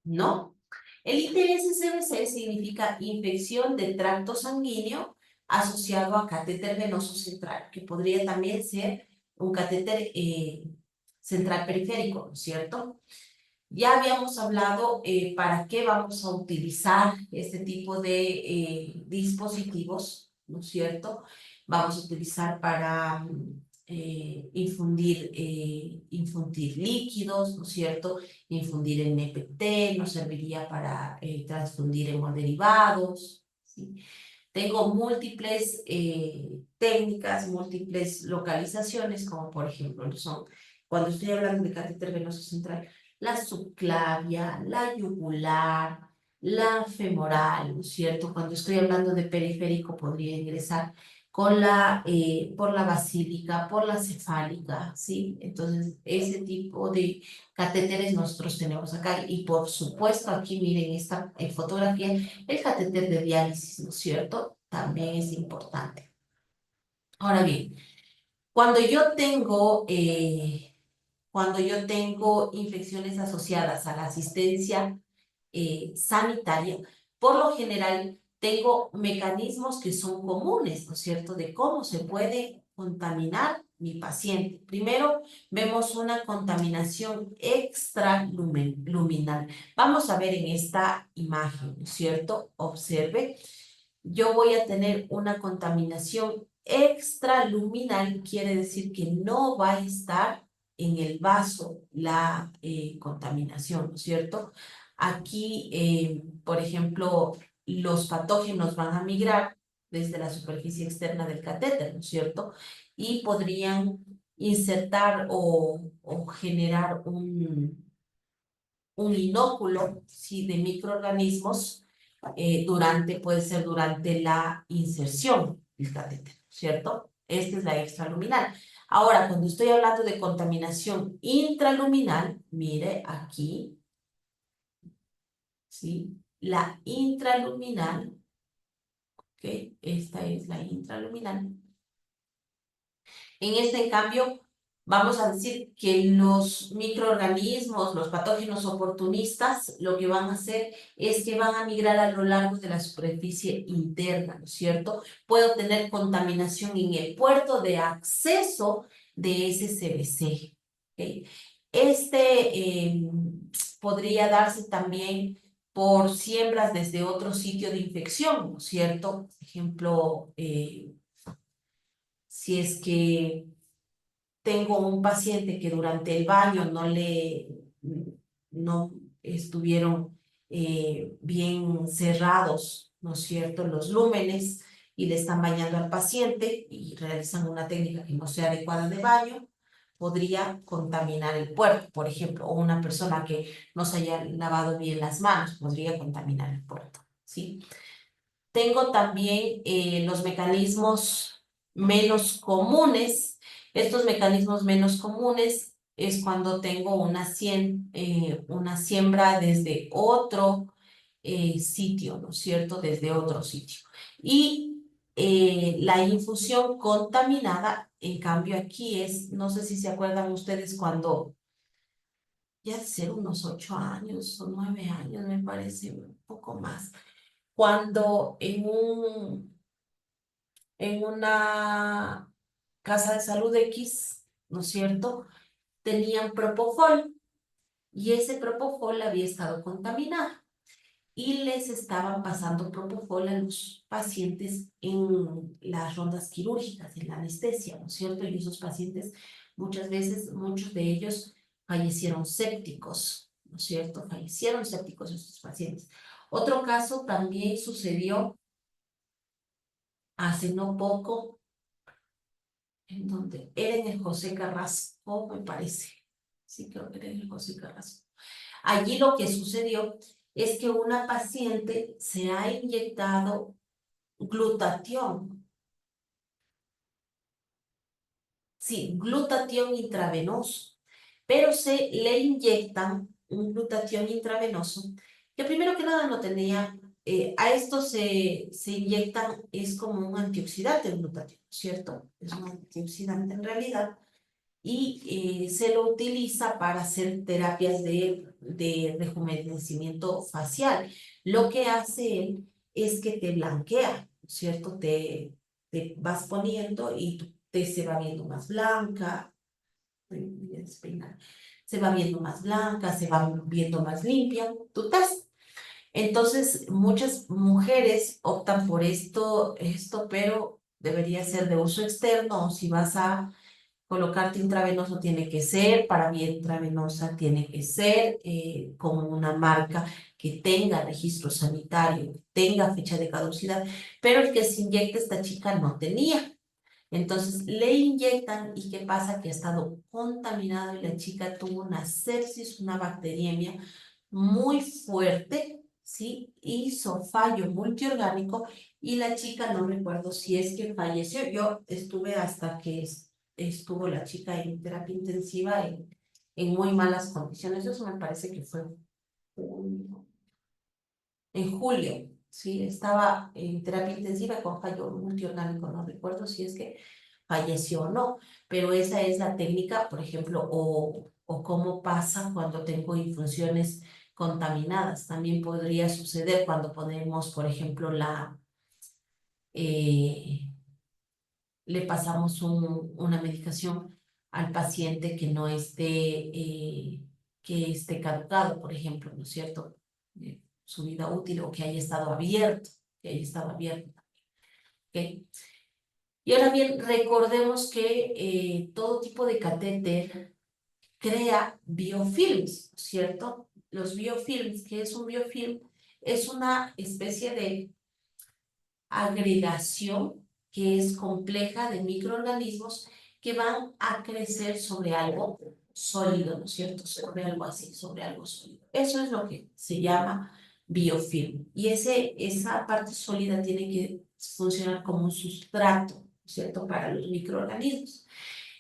No. El ITS-CBC significa infección del tracto sanguíneo asociado a catéter venoso central, que podría también ser un catéter central periférico, ¿no es cierto? Ya habíamos hablado para qué vamos a utilizar este tipo de dispositivos, ¿no es cierto? Vamos a utilizar para infundir líquidos, ¿no es cierto? Infundir en NPT, nos serviría para transfundir hemoderivados, ¿sí? Tengo múltiples técnicas, múltiples localizaciones, como por ejemplo son, cuando estoy hablando de catéter venoso central, la subclavia, la yugular, la femoral, ¿no es cierto? Cuando estoy hablando de periférico podría ingresar por la basílica, por la cefálica, ¿sí? Entonces, ese tipo de catéteres nosotros tenemos acá. Y por supuesto, aquí miren esta fotografía, el catéter de diálisis, ¿no es cierto? También es importante. Ahora bien, cuando yo tengo infecciones asociadas a la asistencia sanitaria, por lo general tengo mecanismos que son comunes, ¿no es cierto?, de cómo se puede contaminar mi paciente. Primero, vemos una contaminación extraluminal. Vamos a ver en esta imagen, ¿no es cierto? Observe, yo voy a tener una contaminación extraluminal, quiere decir que no va a estar en el vaso la contaminación, ¿no es cierto? Aquí, por ejemplo, los patógenos van a migrar desde la superficie externa del catéter, ¿no es cierto? Y podrían insertar o generar un inóculo, ¿sí?, de microorganismos puede ser durante la inserción del catéter, ¿cierto? Esta es la extraluminal. Ahora, cuando estoy hablando de contaminación intraluminal, mire aquí, ¿sí? La intraluminal, ¿ok? Esta es la intraluminal. En este, en cambio, vamos a decir que los microorganismos, los patógenos oportunistas, lo que van a hacer es que van a migrar a lo largo de la superficie interna, ¿no es cierto? Puedo tener contaminación en el puerto de acceso de ese CBC, ¿ok? Este podría darse también por siembras desde otro sitio de infección, ¿no es cierto? Por ejemplo, si es que tengo un paciente que durante el baño no estuvieron bien cerrados, ¿no es cierto?, los lúmenes y le están bañando al paciente y realizan una técnica que no sea adecuada de baño, podría contaminar el puerto, por ejemplo, o una persona que no se haya lavado bien las manos podría contaminar el puerto, ¿sí? Tengo también los mecanismos menos comunes. Estos mecanismos menos comunes es cuando tengo una siembra desde otro sitio, ¿no es cierto? Desde otro sitio. Y la infusión contaminada, en cambio aquí es, no sé si se acuerdan ustedes cuando, ya de ser unos 8 años o 9 años, me parece, un poco más, cuando en una casa de salud X, ¿no es cierto?, tenían propofol y ese propofol había estado contaminado y les estaban pasando propofol a los pacientes en las rondas quirúrgicas, en la anestesia, ¿no es cierto? Y esos pacientes, muchas veces, muchos de ellos fallecieron sépticos, ¿no es cierto? Fallecieron sépticos esos pacientes. Otro caso también sucedió hace no poco, en donde era en el José Carrasco, me parece. Sí, creo que era en el José Carrasco. Allí lo que sucedió es que una paciente se ha inyectado glutatión. Sí, glutatión intravenoso. Pero se le inyectan un glutatión intravenoso que primero que nada no tenía. A esto se inyectan, es como un antioxidante el glutatión, ¿cierto? Es un antioxidante en realidad y se lo utiliza para hacer terapias de rejuvenecimiento facial. Lo que hace él es que te blanquea, ¿cierto? Te vas poniendo y se va viendo más blanca, voy a despeinar. Se va viendo más blanca, se va viendo más limpia, tú estás. Entonces, muchas mujeres optan por esto, pero debería ser de uso externo, o si vas a colocarte intravenoso tiene que ser, para vía intravenosa tiene que ser con una marca que tenga registro sanitario, que tenga fecha de caducidad, pero el que se inyecta esta chica no tenía. Entonces le inyectan y ¿qué pasa? Que ha estado contaminado y la chica tuvo una sepsis, una bacteriemia muy fuerte, ¿sí? Hizo fallo multiorgánico y la chica, no recuerdo si es que falleció. Yo estuve hasta que estuvo la chica en terapia intensiva en muy malas condiciones. Eso me parece que fue en julio, ¿sí? Estaba en terapia intensiva con fallo multiorgánico. No recuerdo si es que falleció o no, pero esa es la técnica, por ejemplo, o cómo pasa cuando tengo infusiones contaminadas. También podría suceder cuando ponemos, por ejemplo, eh, le pasamos una medicación al paciente que esté caducado, por ejemplo, ¿no es cierto? Su vida útil o que haya estado abierto, que haya estado abierto. ¿Ok? Y ahora bien, recordemos que todo tipo de catéter crea biofilms, ¿cierto? Los biofilms, ¿qué es un biofilm? Es una especie de agregación que es compleja de microorganismos que van a crecer sobre algo sólido, ¿no es cierto? Sobre algo así, sobre algo sólido. Eso es lo que se llama biofilm. Y esa parte sólida tiene que funcionar como un sustrato, ¿no es cierto? Para los microorganismos.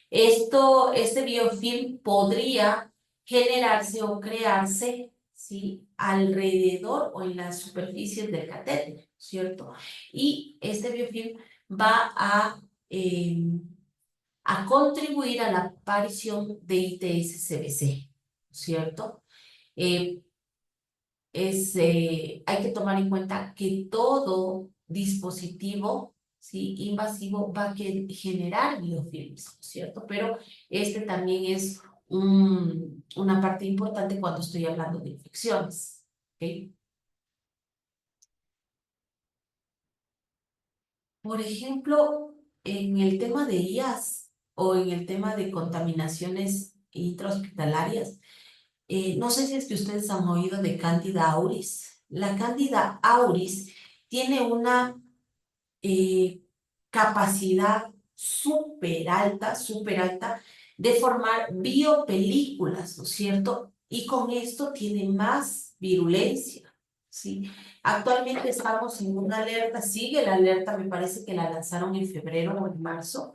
Este biofilm podría generarse o crearse, ¿sí?, alrededor o en las superficies del catéter, ¿cierto? Y este biofilm va a contribuir a la aparición de ITS-CBC, ¿cierto? Eh, hay que tomar en cuenta que todo dispositivo, ¿sí?, invasivo va a generar biofilms, ¿cierto? Pero este también es una parte importante cuando estoy hablando de infecciones, ¿ok? Por ejemplo, en el tema de IAS o en el tema de contaminaciones intrahospitalarias, no sé si es que ustedes han oído de Candida auris. La Candida auris tiene una eh, capacidad súper alta de formar biopelículas, ¿no es cierto? Y con esto tiene más virulencia, ¿sí? Actualmente estamos en una alerta, sigue la alerta, me parece que la lanzaron en febrero o en marzo.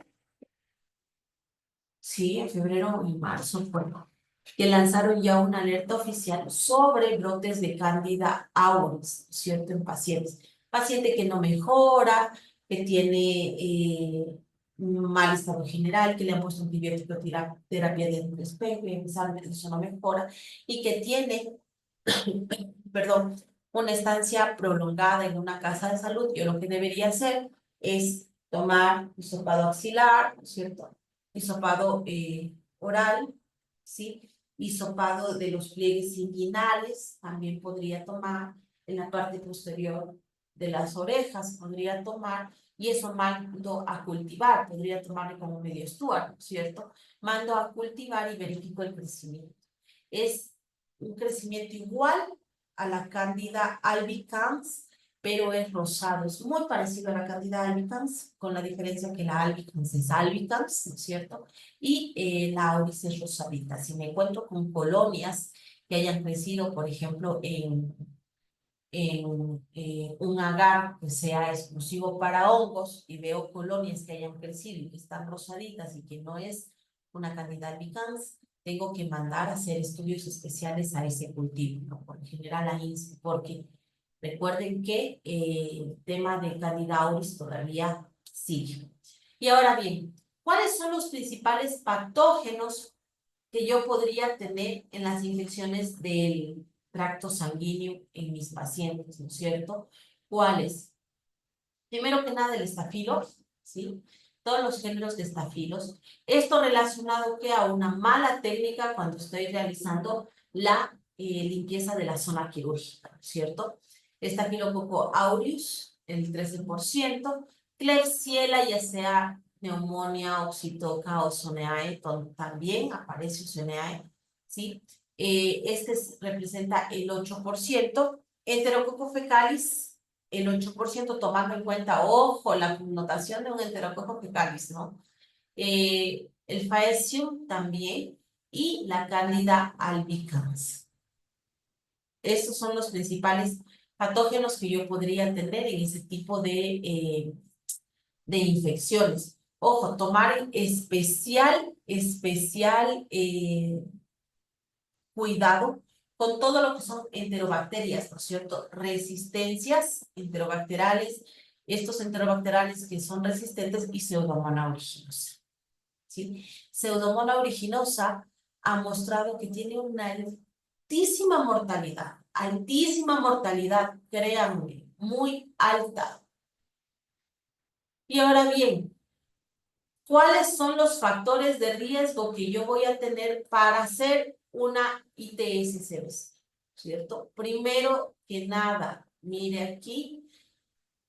Sí, en febrero o en marzo, bueno, que lanzaron ya una alerta oficial sobre brotes de Candida auris, ¿cierto? En pacientes. Paciente que no mejora, que tiene mal estado general, que le han puesto antibiótico, terapia de antiespectro, y empezaron, eso no mejora, y que tiene, perdón, una estancia prolongada en una casa de salud. Yo lo que debería hacer es tomar hisopado axilar, ¿no es cierto? Hisopado oral, ¿sí? Hisopado de los pliegues inguinales, también podría tomar en la parte posterior de las orejas, podría tomar, y eso mando a cultivar, podría tomarlo como medio Stuart, ¿no es cierto? Mando a cultivar y verifico el crecimiento. Es un crecimiento igual a la Candida albicans, pero es rosado. Es muy parecido a la Candida albicans, con la diferencia que la albicans es albicans, ¿no es cierto? Y la auris es rosadita. Si me encuentro con colonias que hayan crecido, por ejemplo, en un agar que sea exclusivo para hongos y veo colonias que hayan crecido y que están rosaditas y que no es una Candida albicans, tengo que mandar a hacer estudios especiales a ese cultivo, ¿no? Por lo general a INSPE, porque recuerden que el tema de Candida auris todavía sigue. Y ahora bien, ¿cuáles son los principales patógenos que yo podría tener en las infecciones del tracto sanguíneo en mis pacientes, ¿no es cierto? ¿Cuáles? Primero que nada, el estafilo, ¿sí? Todos los géneros de estafilos. Esto relacionado que a una mala técnica cuando estoy realizando la limpieza de la zona quirúrgica, ¿no es cierto? Estafilococo aureus, el 13%. Klebsiella, ya sea neumonía, oxitoca o Zoenae, también aparece Zoenae, ¿sí? Representa el 8%. Enterococo fecalis, el 8%, tomando en cuenta, ojo, la connotación de un enterococo fecalis, ¿no? El Faecium también, y la Candida albicans. Estos son los principales patógenos que yo podría tener en ese tipo de infecciones. Ojo, tomar especial cuidado con todo lo que son enterobacterias, ¿no es cierto? Resistencias enterobacteriales, estos enterobacteriales que son resistentes, y Pseudomonas aeruginosa, ¿sí? Pseudomonas aeruginosa ha mostrado que tiene una altísima mortalidad, créanme, muy alta. Y ahora bien, ¿cuáles son los factores de riesgo que yo voy a tener para hacer una ITS-CBC? ¿Cierto? Primero que nada, mire aquí,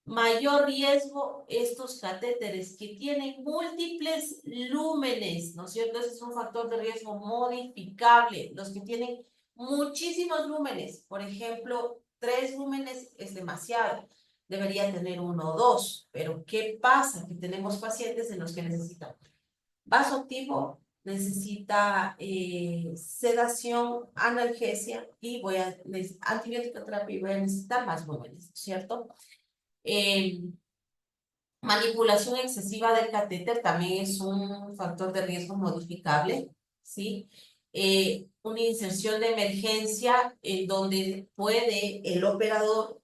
mayor riesgo estos catéteres que tienen múltiples lúmenes, ¿no es cierto? Ese es un factor de riesgo modificable. Los que tienen muchísimos lúmenes, por ejemplo, 3 lúmenes es demasiado. Debería tener 1 o 2, pero ¿qué pasa? Que tenemos pacientes en los que necesitan vasoactivo, necesita sedación, analgesia y antibiótico terapia, y voy a necesitar más lúmenes, ¿cierto? Eh, Manipulación excesiva del catéter también es un factor de riesgo modificable, ¿sí? Una inserción de emergencia en donde puede el operador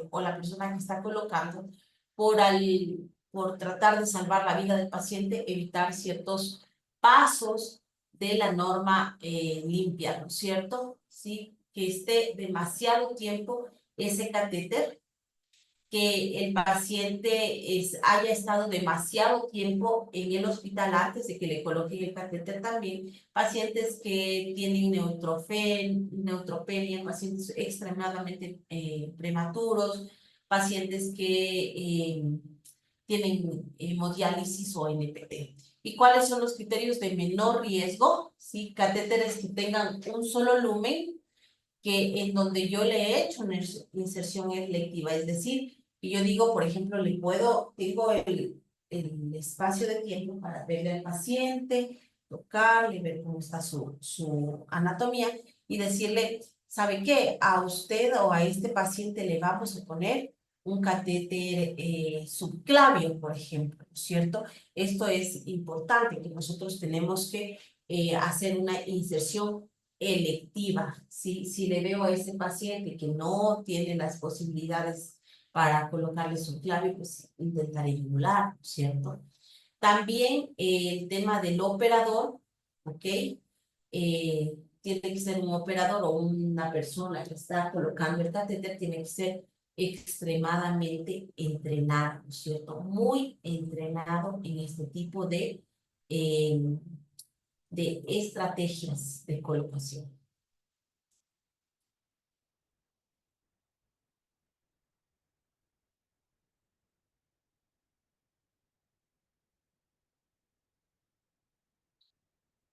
o la persona que está colocando, por tratar de salvar la vida del paciente, evitar ciertos pasos de la norma limpia, ¿no es cierto? ¿Sí? Que esté demasiado tiempo ese catéter, que el paciente haya estado demasiado tiempo en el hospital antes de que le coloquen el catéter también, pacientes que tienen neutropenia, pacientes extremadamente prematuros, pacientes que tienen hemodiálisis o NPT. ¿Y cuáles son los criterios de menor riesgo? ¿Sí? Catéteres que tengan un solo lumen, que en donde yo le he hecho una inserción electiva, es decir, que yo digo, por ejemplo, tengo el espacio de tiempo para verle al paciente, tocarle, ver cómo está su anatomía y decirle, ¿sabe qué? A usted o a este paciente le vamos a poner un catéter subclavio, por ejemplo, ¿no es cierto? Esto es importante, que nosotros tenemos que hacer una inserción electiva. Si le veo a ese paciente que no tiene las posibilidades para colocarle subclavio, pues intentaré emular, ¿no es cierto? También el tema del operador, ¿ok? Tiene que ser un operador o una persona que está colocando el catéter, tiene que ser extremadamente entrenado, ¿no es cierto? Muy entrenado en este tipo de estrategias de colocación.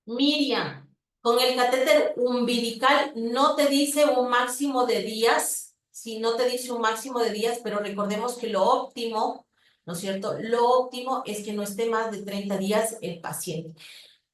Miriam, con el catéter umbilical no te dice un máximo de días, sí, no te dice un máximo de días, pero recordemos que lo óptimo, ¿no es cierto? Lo óptimo es que no esté más de 30 días el paciente.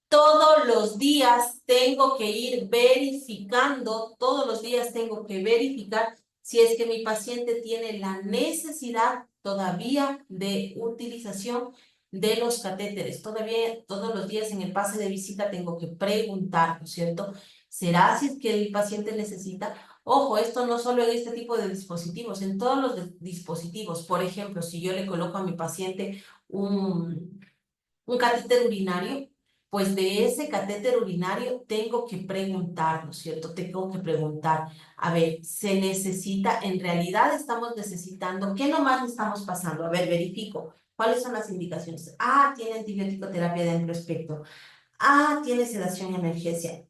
Todos los días tengo que ir verificando, todos los días tengo que verificar si es que mi paciente tiene la necesidad todavía de utilización de los catéteres. Todavía todos los días en el pase de visita tengo que preguntar, ¿no es cierto? ¿Será si es que el paciente necesita? Ojo, esto no solo en este tipo de dispositivos, en todos los dispositivos. Por ejemplo, si yo le coloco a mi paciente un catéter urinario, pues de ese catéter urinario tengo que preguntar, ¿no es cierto? Tengo que preguntar, a ver, ¿se necesita? En realidad estamos necesitando, ¿qué nomás le estamos pasando? A ver, verifico. ¿Cuáles son las indicaciones? Ah, tiene antibiótico terapia de amplio espectro. Ah, tiene sedación y analgesia.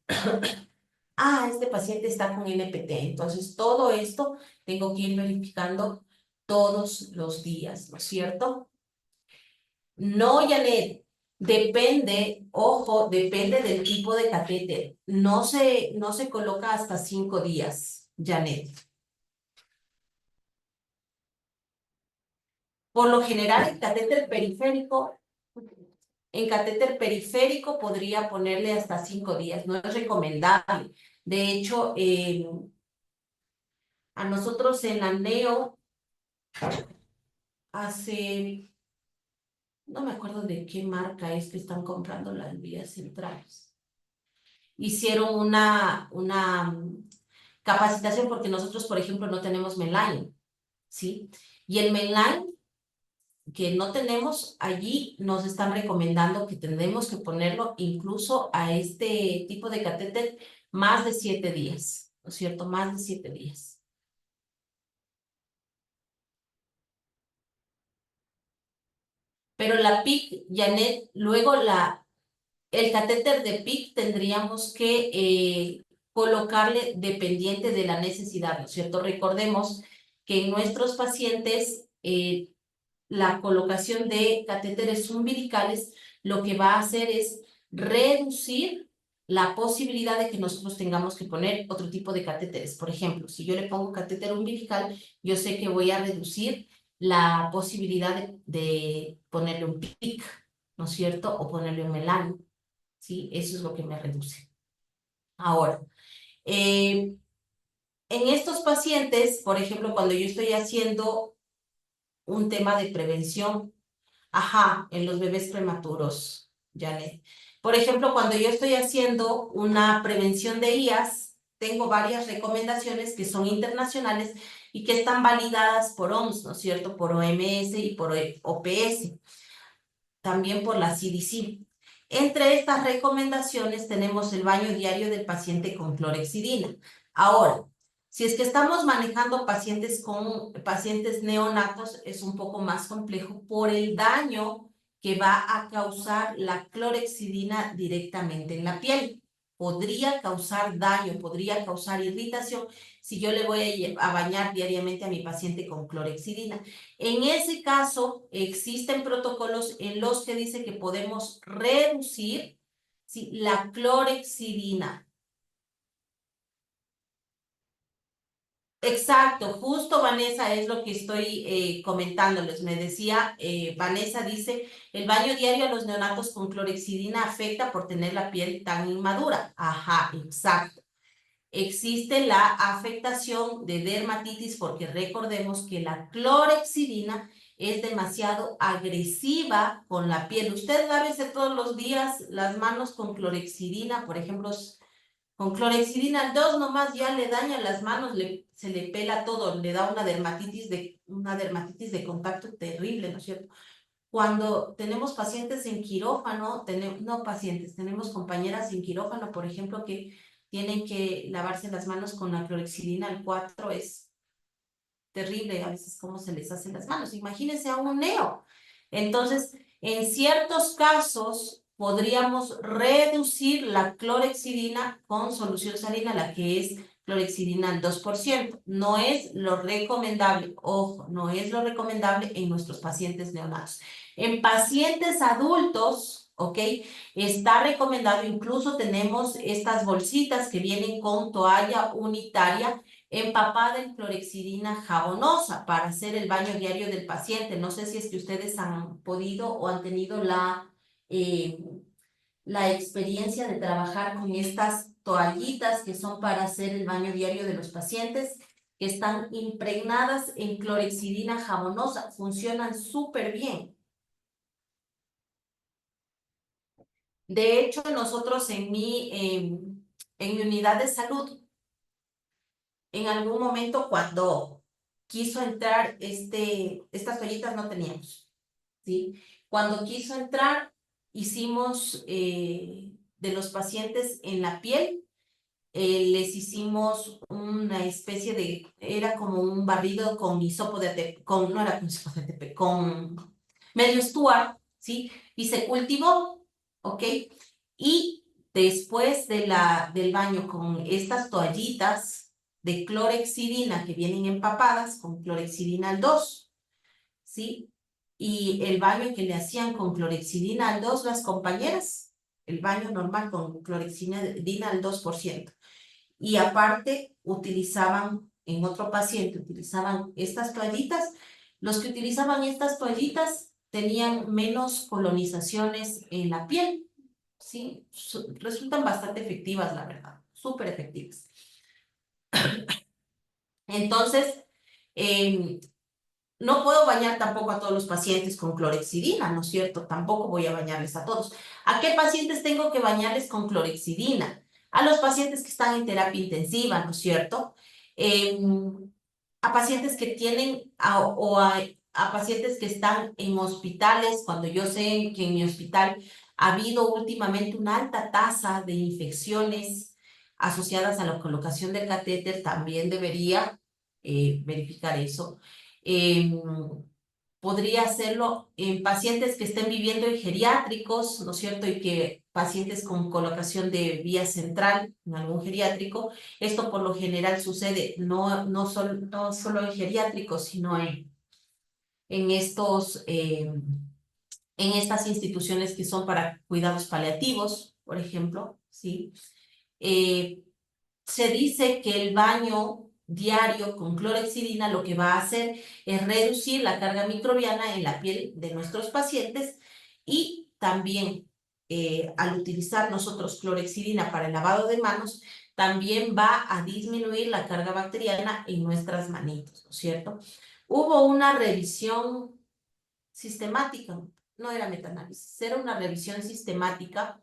Ah, este paciente está con NPT. Entonces, todo esto tengo que ir verificando todos los días, ¿no es cierto? No, Janet, depende, ojo, depende del tipo de catéter. No se coloca hasta 5 días, Janet. Por lo general, en catéter periférico podría ponerle hasta 5 días, no es recomendable. De hecho, a nosotros en la NEO hace, no me acuerdo de qué marca es que están comprando las vías centrales. Hicieron una capacitación porque nosotros, por ejemplo, no tenemos mainline, ¿sí? Y el mainline que no tenemos, allí nos están recomendando que tenemos que ponerlo incluso a este tipo de catéter más de 7 días, ¿no es cierto? Más de 7 días. Pero la PIC, Janet, luego el catéter de PIC tendríamos que colocarle dependiente de la necesidad, ¿no es cierto? Recordemos que en nuestros pacientes la colocación de catéteres umbilicales lo que va a hacer es reducir la posibilidad de que nosotros tengamos que poner otro tipo de catéteres. Por ejemplo, si yo le pongo catéter umbilical, yo sé que voy a reducir la posibilidad de ponerle un PIC, ¿no es cierto? O ponerle un melano, ¿sí? Eso es lo que me reduce. Ahora, en estos pacientes, por ejemplo, cuando yo estoy haciendo un tema de prevención, ajá, en los bebés prematuros, Janet. Por ejemplo, cuando yo estoy haciendo una prevención de IAS, tengo varias recomendaciones que son internacionales y que están validadas por OMS, ¿no es cierto? Por OMS y por OPS, también por la CDC. Entre estas recomendaciones tenemos el baño diario del paciente con clorexidina. Ahora, si es que estamos manejando pacientes neonatos, es un poco más complejo por el daño que va a causar la clorexidina directamente en la piel. podría causar daño, podría causar irritación si yo le voy a bañar diariamente a mi paciente con clorhexidina. En ese caso, existen protocolos en los que dice que podemos reducir, ¿sí?, la clorhexidina. Exacto, justo Vanessa es lo que estoy comentándoles. Me decía, Vanessa dice, el baño diario a los neonatos con clorhexidina afecta por tener la piel tan inmadura. Ajá, exacto. Existe la afectación de dermatitis porque recordemos que la clorhexidina es demasiado agresiva con la piel. Usted lávese todos los días las manos con clorhexidina, por ejemplo, con clorhexidina 2 nomás ya le daña las manos, se le pela todo, le da una dermatitis de contacto terrible, ¿no es cierto? Cuando tenemos pacientes en quirófano, no pacientes, tenemos compañeras en quirófano, por ejemplo, que tienen que lavarse las manos con la clorhexidina al 4, es terrible a veces cómo se les hacen las manos. Imagínense a un neo. Entonces, en ciertos casos, podríamos reducir la clorhexidina con solución salina, la que es clorhexidina al 2%. No es lo recomendable, ojo, no es lo recomendable en nuestros pacientes neonatos. En pacientes adultos, ¿ok? Está recomendado, incluso tenemos estas bolsitas que vienen con toalla unitaria empapada en clorhexidina jabonosa para hacer el baño diario del paciente. No sé si es que ustedes han podido o han tenido eh, la experiencia de trabajar con estas toallitas que son para hacer el baño diario de los pacientes, que están impregnadas en clorhexidina jabonosa. Funcionan súper bien. De hecho, nosotros en mi unidad de salud, en algún momento cuando quiso entrar estas toallitas no teníamos, ¿sí? Cuando quiso entrar, hicimos de los pacientes en la piel, les hicimos una especie era como un barrido con hisopo de Atepec, no era con hisopo de Atepec, con medio Stuart, ¿sí? Y se cultivó, ¿ok? Y después del baño con estas toallitas de clorhexidina que vienen empapadas con clorhexidina al 2, ¿sí? Y el baño que le hacían con clorhexidina al 2 las compañeras, el baño normal con clorhexidina al 2%. Y aparte utilizaban, en otro paciente, utilizaban estas toallitas. Los que utilizaban estas toallitas tenían menos colonizaciones en la piel, ¿sí? Resultan bastante efectivas, la verdad, súper efectivas. Entonces, no puedo bañar tampoco a todos los pacientes con clorhexidina, ¿no es cierto? Tampoco voy a bañarles a todos. ¿A qué pacientes tengo que bañarles con clorhexidina? A los pacientes que están en terapia intensiva, ¿no es cierto? A pacientes que tienen a pacientes que están en hospitales, cuando yo sé que en mi hospital ha habido últimamente una alta tasa de infecciones asociadas a la colocación del catéter, también debería verificar eso. Podría hacerlo en pacientes que estén viviendo en geriátricos, ¿no es cierto? Y que pacientes con colocación de vía central en algún geriátrico. Esto por lo general sucede no solo en geriátricos, sino en estas instituciones que son para cuidados paliativos, por ejemplo, ¿sí? Se dice que el baño diario con clorhexidina lo que va a hacer es reducir la carga microbiana en la piel de nuestros pacientes y también al utilizar nosotros clorhexidina para el lavado de manos, también va a disminuir la carga bacteriana en nuestras manitos, ¿no es cierto? Hubo una revisión sistemática, no era metaanálisis, era una revisión sistemática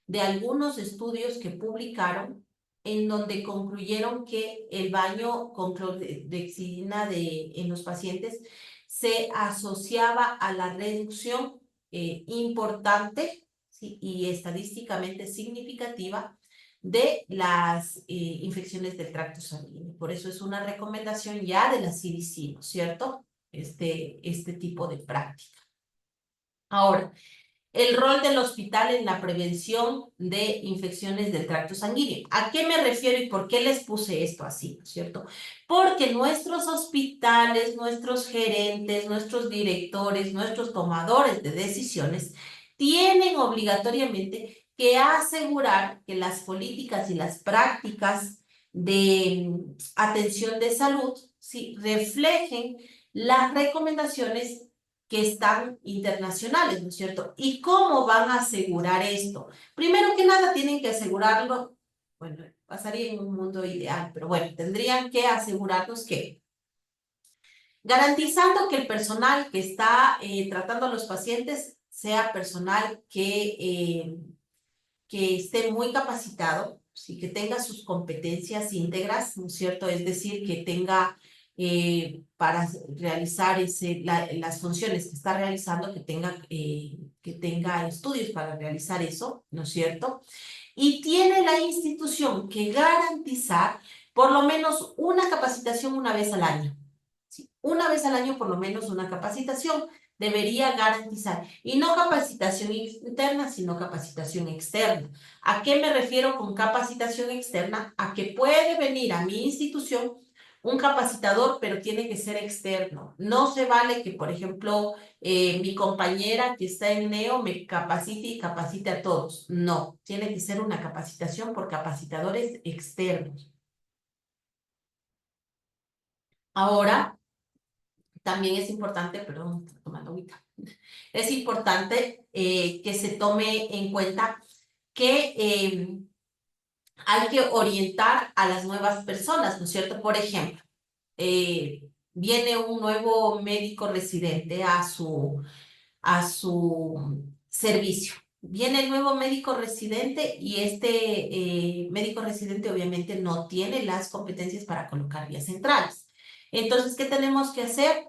de algunos estudios que publicaron en donde concluyeron que el baño con clorhexidina en los pacientes se asociaba a la reducción importante, ¿sí?, y estadísticamente significativa de las infecciones del tracto sanguíneo. Por eso es una recomendación ya de la CDC, ¿no es cierto? Este tipo de práctica. Ahora, el rol del hospital en la prevención de infecciones del tracto sanguíneo. ¿A qué me refiero y por qué les puse esto así, ¿no es cierto? Porque nuestros hospitales, nuestros gerentes, nuestros directores, nuestros tomadores de decisiones tienen obligatoriamente que asegurar que las políticas y las prácticas de atención de salud, sí, reflejen las recomendaciones que están internacionales, ¿no es cierto? ¿Y cómo van a asegurar esto? Primero que nada, tienen que asegurarlo, bueno, pasaría en un mundo ideal, pero bueno, tendrían que asegurarnos que, garantizando que el personal que está tratando a los pacientes sea personal que esté muy capacitado, sí, que tenga sus competencias íntegras, ¿no es cierto? Es decir, que tenga para realizar las funciones que está realizando, que tenga estudios para realizar eso, ¿no es cierto? Y tiene la institución que garantizar por lo menos una capacitación una vez al año. ¿Sí? Una vez al año por lo menos una capacitación debería garantizar. Y no capacitación interna, sino capacitación externa. ¿A qué me refiero con capacitación externa? A que puede venir a mi institución un capacitador, pero tiene que ser externo. No se vale que, por ejemplo, mi compañera que está en NEO me capacite y capacite a todos. No, tiene que ser una capacitación por capacitadores externos. Ahora, también es importante, perdón, estoy tomando agüita. Es importante que se tome en cuenta que hay que orientar a las nuevas personas, ¿no es cierto? Por ejemplo, viene un nuevo médico residente a su servicio. Viene el nuevo médico residente y este médico residente obviamente no tiene las competencias para colocar vías centrales. Entonces, ¿qué tenemos que hacer?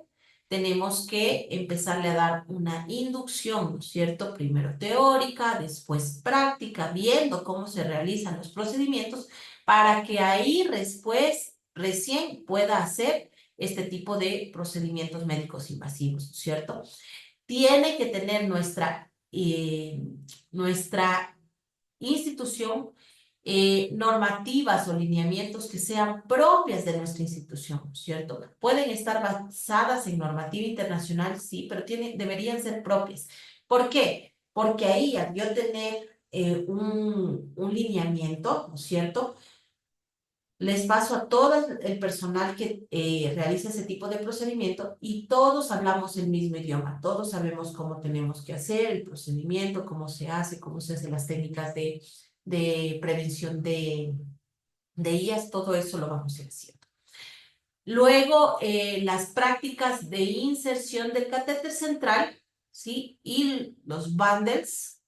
Tenemos que empezarle a dar una inducción, ¿no es cierto? Primero teórica, después práctica, viendo cómo se realizan los procedimientos para que ahí después recién pueda hacer este tipo de procedimientos médicos invasivos, ¿no es cierto? Tiene que tener nuestra institución normativas o lineamientos que sean propias de nuestra institución, ¿cierto? Pueden estar basadas en normativa internacional, sí, pero deberían ser propias. ¿Por qué? Porque ahí al yo tener un lineamiento, ¿no es cierto? Les paso a todo el personal que realiza ese tipo de procedimiento y todos hablamos el mismo idioma, todos sabemos cómo tenemos que hacer el procedimiento, cómo se hacen las técnicas de prevención de IAS, todo eso lo vamos a ir haciendo. Luego, las prácticas de inserción del catéter central, ¿sí? Y los bundles.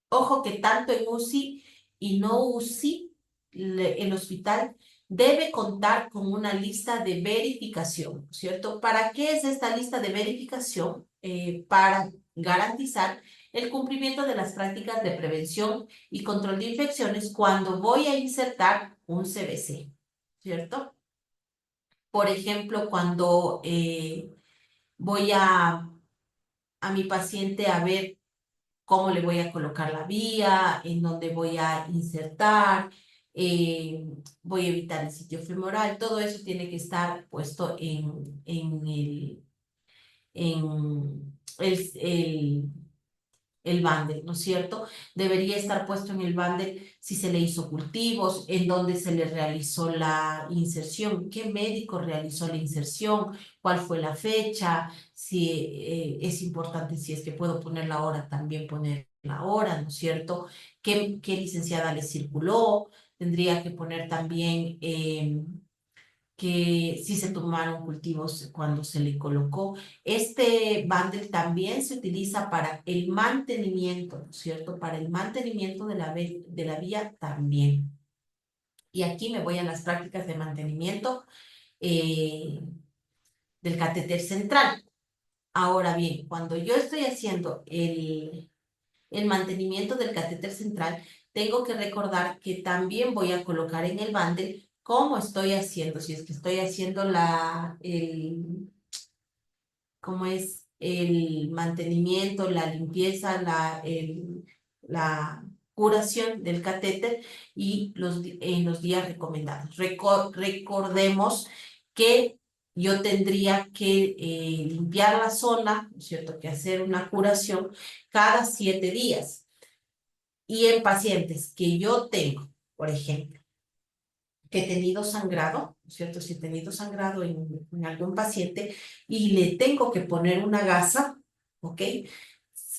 Ojo que tanto en UCI y no UCI, el hospital debe contar con una lista de verificación, ¿cierto? ¿Para qué es esta lista de verificación? Para garantizar el cumplimiento de las prácticas de prevención y control de infecciones cuando voy a insertar un CBC, ¿cierto? Por ejemplo, cuando voy a mi paciente a ver cómo le voy a colocar la vía, en dónde voy a insertar, voy a evitar el sitio femoral, todo eso tiene que estar puesto en el bundle, ¿no es cierto? Debería estar puesto en el bundle si se le hizo cultivos, en dónde se le realizó la inserción, qué médico realizó la inserción, cuál fue la fecha, si es importante, si es que puedo poner la hora, también poner la hora, ¿no es cierto? ¿Qué licenciada le circuló? Tendría que poner también que sí se tomaron cultivos cuando se le colocó. Este bundle también se utiliza para el mantenimiento, ¿no es cierto? Para el mantenimiento de la vía también. Y aquí me voy a las prácticas de mantenimiento eh, del catéter central. Ahora bien, cuando yo estoy haciendo el mantenimiento del catéter central, tengo que recordar que también voy a colocar en el bundle cómo estoy haciendo, si es que estoy haciendo ¿cómo es? el mantenimiento, la limpieza, la curación del catéter y en los días recomendados. Recordemos que yo tendría que limpiar la zona, ¿no es cierto? Que hacer una curación cada 7 días. Y en pacientes que yo tengo, por ejemplo, que he tenido sangrado, ¿no es cierto? Si he tenido sangrado en algún paciente y le tengo que poner una gasa, ¿ok?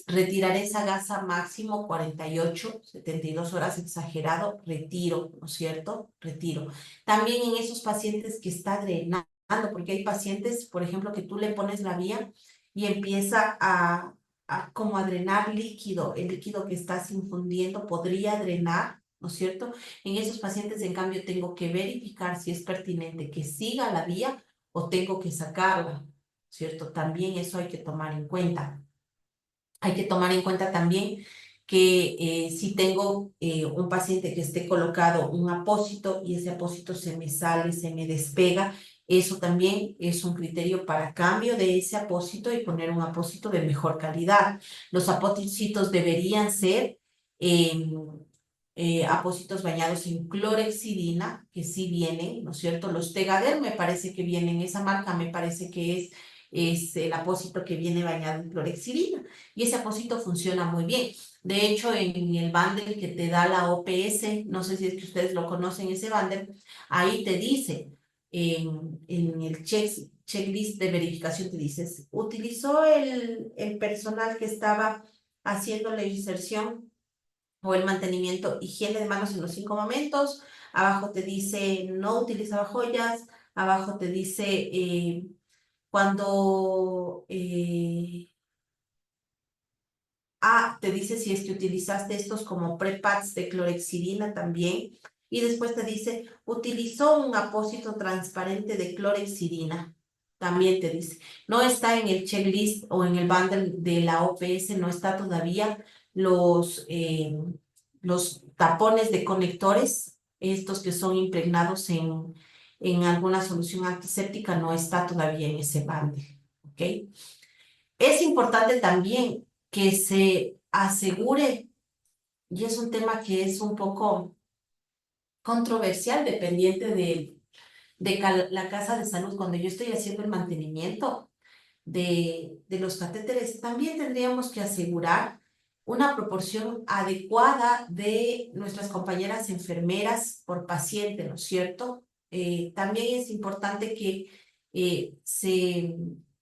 Retiraré esa gasa máximo 48, 72 horas exagerado, retiro, ¿no es cierto? Retiro. También en esos pacientes que está drenando, porque hay pacientes, por ejemplo, que tú le pones la vía y empieza como a drenar líquido, el líquido que estás infundiendo podría drenar, ¿no es cierto? En esos pacientes, en cambio, tengo que verificar si es pertinente que siga la vía o tengo que sacarla, ¿cierto? También eso hay que tomar en cuenta. Hay que tomar en cuenta también que si tengo un paciente que esté colocado un apósito y ese apósito se me sale, se me despega, eso también es un criterio para cambio de ese apósito y poner un apósito de mejor calidad. Los apósitos deberían ser apósitos bañados en clorexidina, que sí vienen, ¿no es cierto? Los Tegader me parece que vienen, esa marca me parece que es el apósito que viene bañado en clorexidina y ese apósito funciona muy bien. De hecho, en el bundle que te da la OPS, no sé si es que ustedes lo conocen, ese bundle, ahí te dice, en el checklist de verificación, te dices, utilizó el personal que estaba haciendo la inserción o el mantenimiento, higiene de manos en los 5 momentos. Abajo te dice, no utilizaba joyas. Abajo te dice, cuando... te dice si es que utilizaste estos como prepads de clorexidina también. Y después te dice, utilizó un apósito transparente de clorexidina. También te dice, no está en el checklist o en el bundle de la OPS, no está todavía los tapones de conectores, estos que son impregnados en alguna solución antiséptica, no está todavía en ese bundle. ¿Ok? Es importante también que se asegure, y es un tema que es un poco controversial, dependiente de la casa de salud, cuando yo estoy haciendo el mantenimiento de los catéteres, también tendríamos que asegurar una proporción adecuada de nuestras compañeras enfermeras por paciente, ¿no es cierto? También es importante que se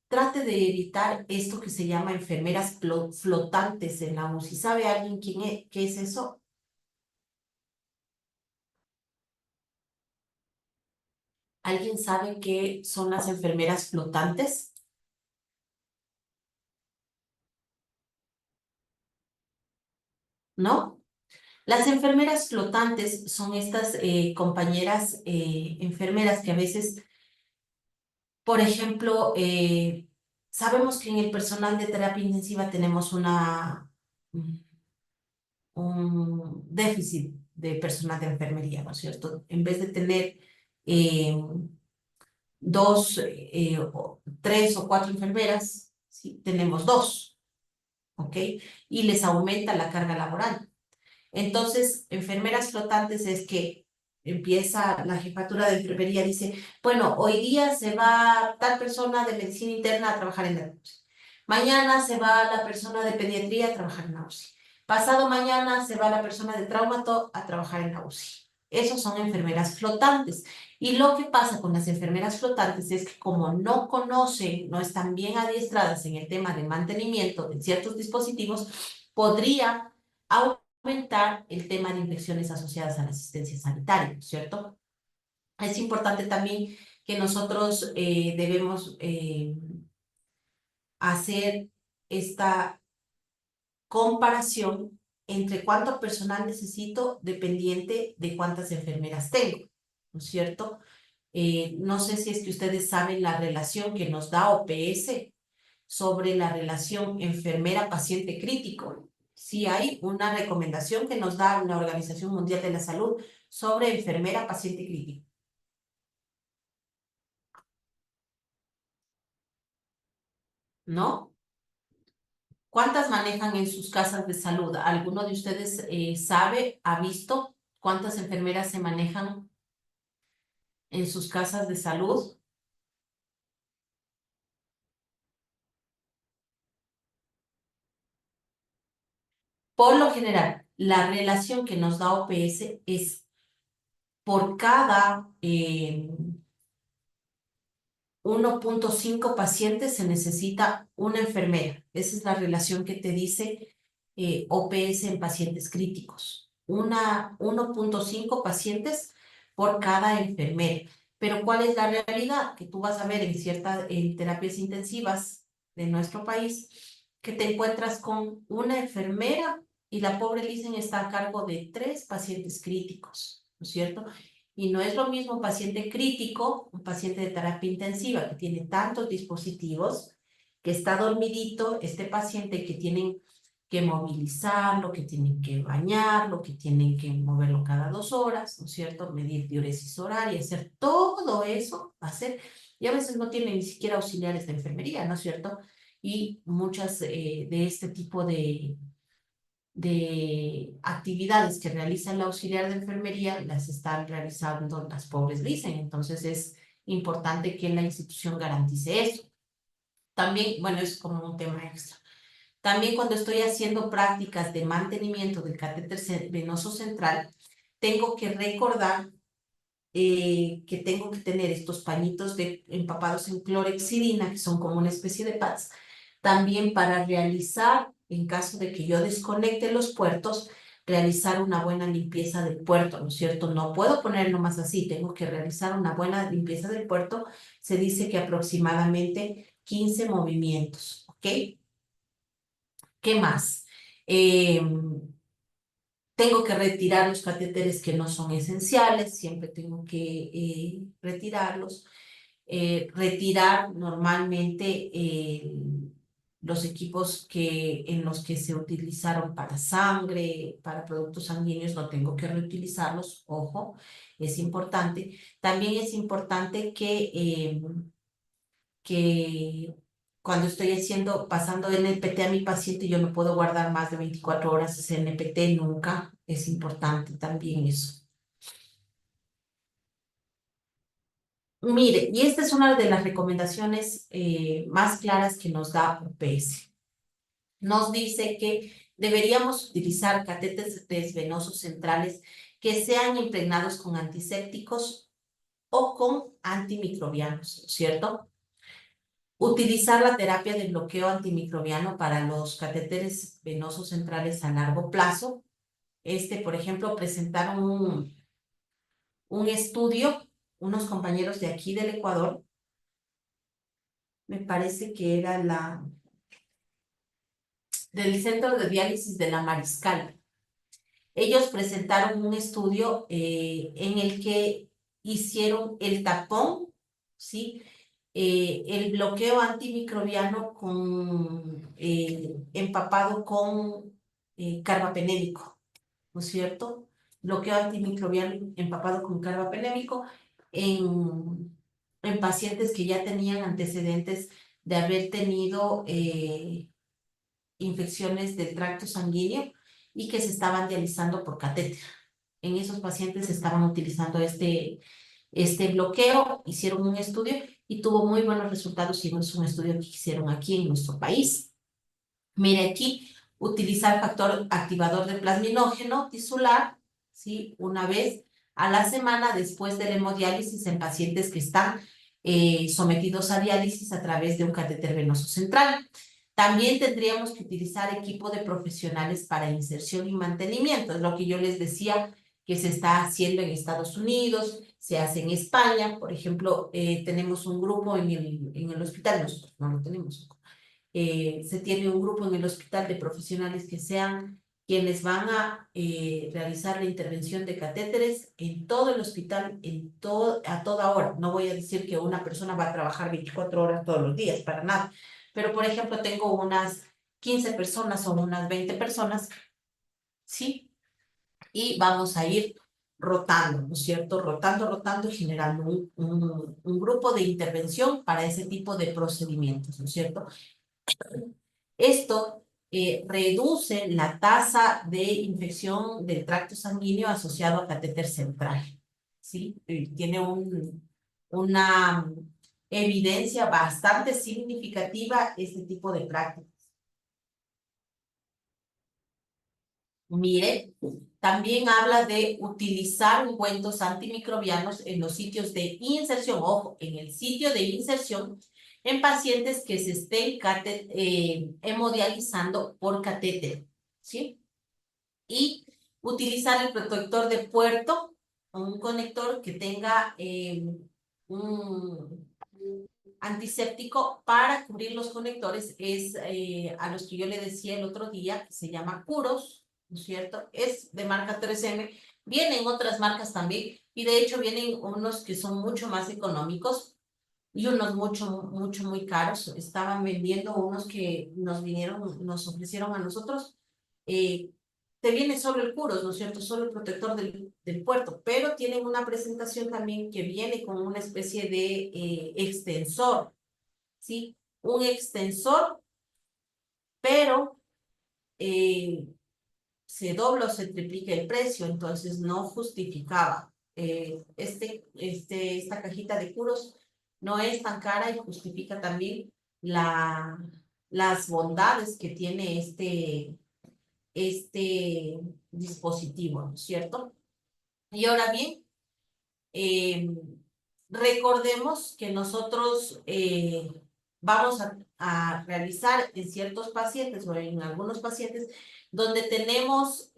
trate de evitar esto que se llama enfermeras flotantes en la UCI. ¿Sabe alguien qué es eso? ¿Alguien sabe qué son las enfermeras flotantes? ¿No? Las enfermeras flotantes son estas compañeras enfermeras que a veces, por ejemplo, sabemos que en el personal de terapia intensiva tenemos un déficit de personal de enfermería, ¿no es cierto? En vez de tener eh, tres o cuatro enfermeras, ¿sí? Tenemos dos, ¿ok? Y les aumenta la carga laboral. Entonces, enfermeras flotantes es que empieza la jefatura de enfermería, dice, bueno, hoy día se va tal persona de medicina interna a trabajar en la UCI. Mañana se va la persona de pediatría a trabajar en la UCI. Pasado mañana se va la persona de traumato a trabajar en la UCI. Esos son enfermeras flotantes. Y lo que pasa con las enfermeras flotantes es que como no conocen, no están bien adiestradas en el tema de mantenimiento de ciertos dispositivos, podría aumentar el tema de infecciones asociadas a la asistencia sanitaria, ¿cierto? Es importante también que nosotros debemos hacer esta comparación entre cuánto personal necesito dependiente de cuántas enfermeras tengo, ¿no es cierto? No sé si es que ustedes saben la relación que nos da OPS sobre la relación enfermera-paciente crítico. Sí hay una recomendación que nos da la Organización Mundial de la Salud sobre enfermera-paciente crítico, ¿no? ¿Cuántas manejan en sus casas de salud? ¿Alguno de ustedes sabe, ha visto cuántas enfermeras se manejan en sus casas de salud? Por lo general, la relación que nos da OPS es por cada 1.5 pacientes se necesita una enfermera. Esa es la relación que te dice OPS en pacientes críticos. 1.5 pacientes por cada enfermera. Pero ¿cuál es la realidad? Que tú vas a ver en ciertas terapias intensivas de nuestro país, que te encuentras con una enfermera y la pobre Lisen está a cargo de 3 pacientes críticos, ¿no es cierto? Y no es lo mismo un paciente crítico, un paciente de terapia intensiva que tiene tantos dispositivos, que está dormidito, este paciente que tienen que movilizarlo, que tienen que bañarlo, que tienen que moverlo cada 2 horas, ¿no es cierto? Medir diuresis horaria, hacer todo eso, hacer, y a veces no tienen ni siquiera auxiliares de enfermería, ¿no es cierto? Y muchas de este tipo de actividades que realiza el auxiliar de enfermería las están realizando las pobres dicen. Entonces es importante que la institución garantice eso. También, bueno, es como un tema extra. También cuando estoy haciendo prácticas de mantenimiento del catéter venoso central, tengo que recordar que tengo que tener estos pañitos empapados en clorexidina, que son como una especie de pads, también para realizar, en caso de que yo desconecte los puertos, realizar una buena limpieza del puerto, ¿no es cierto? No puedo poner nomás así, tengo que realizar una buena limpieza del puerto. Se dice que aproximadamente 15 movimientos, ¿ok? ¿Qué más? Tengo que retirar los catéteres que no son esenciales, siempre tengo que retirarlos. Retirar normalmente los equipos en los que se utilizaron para sangre, para productos sanguíneos, no tengo que reutilizarlos, ojo, es importante. También es importante que cuando estoy pasando NPT a mi paciente, yo no puedo guardar más de 24 horas ese NPT nunca, es importante también eso. Mire, y esta es una de las recomendaciones más claras que nos da UPS. Nos dice que deberíamos utilizar catéteres venosos centrales que sean impregnados con antisépticos o con antimicrobianos, ¿cierto? Utilizar la terapia de bloqueo antimicrobiano para los catéteres venosos centrales a largo plazo. Por ejemplo, presentaron un estudio, unos compañeros de aquí del Ecuador, me parece que era del Centro de Diálisis de la Mariscal. Ellos presentaron un estudio en el que hicieron el tapón, ¿sí? El bloqueo antimicrobiano empapado con carbapenémico, ¿no es cierto? Bloqueo antimicrobiano empapado con carbapenémico en pacientes que ya tenían antecedentes de haber tenido infecciones del tracto sanguíneo y que se estaban dializando por catéter. En esos pacientes estaban utilizando este bloqueo, hicieron un estudio y tuvo muy buenos resultados y es un estudio que hicieron aquí en nuestro país. Mire aquí, utilizar factor activador de plasminógeno tisular, ¿sí? Una vez a la semana después de la hemodiálisis en pacientes que están sometidos a diálisis a través de un catéter venoso central. También tendríamos que utilizar equipo de profesionales para inserción y mantenimiento. Es lo que yo les decía que se está haciendo en Estados Unidos, se hace en España. Por ejemplo, tenemos un grupo en el hospital, nosotros no lo tenemos. Se tiene un grupo en el hospital de profesionales que sean quienes van a realizar la intervención de catéteres en todo el hospital, a toda hora. No voy a decir que una persona va a trabajar 24 horas todos los días, para nada. Pero, por ejemplo, tengo unas 15 personas o unas 20 personas, ¿sí? Y vamos a ir rotando, ¿no es cierto? Rotando y generando un grupo de intervención para ese tipo de procedimientos, ¿no es cierto? Esto reduce la tasa de infección del tracto sanguíneo asociado a catéter central, ¿sí? Tiene una evidencia bastante significativa este tipo de prácticas. Mire, también habla de utilizar ungüentos antimicrobianos en los sitios de inserción, ojo, en el sitio de inserción en pacientes que se estén hemodializando por catéter, ¿sí? Y utilizar el protector de puerto, un conector que tenga un antiséptico para cubrir los conectores, es a los que yo le decía el otro día, que se llama Curos, ¿no es cierto? Es de marca 3M, vienen otras marcas también, y de hecho vienen unos que son mucho más económicos y unos muy caros. Estaban vendiendo unos que nos ofrecieron a nosotros, eh, te viene solo el Curos, ¿no es cierto? Solo el protector del puerto, pero tienen una presentación también que viene con una especie de extensor, ¿sí? Un extensor, pero se dobla o se triplica el precio, entonces no justificaba. Esta cajita de Curos no es tan cara y justifica también las bondades que tiene este dispositivo, ¿no es cierto? Y ahora bien, eh, recordemos que nosotros vamos a realizar en ciertos pacientes o en algunos pacientes donde tenemos,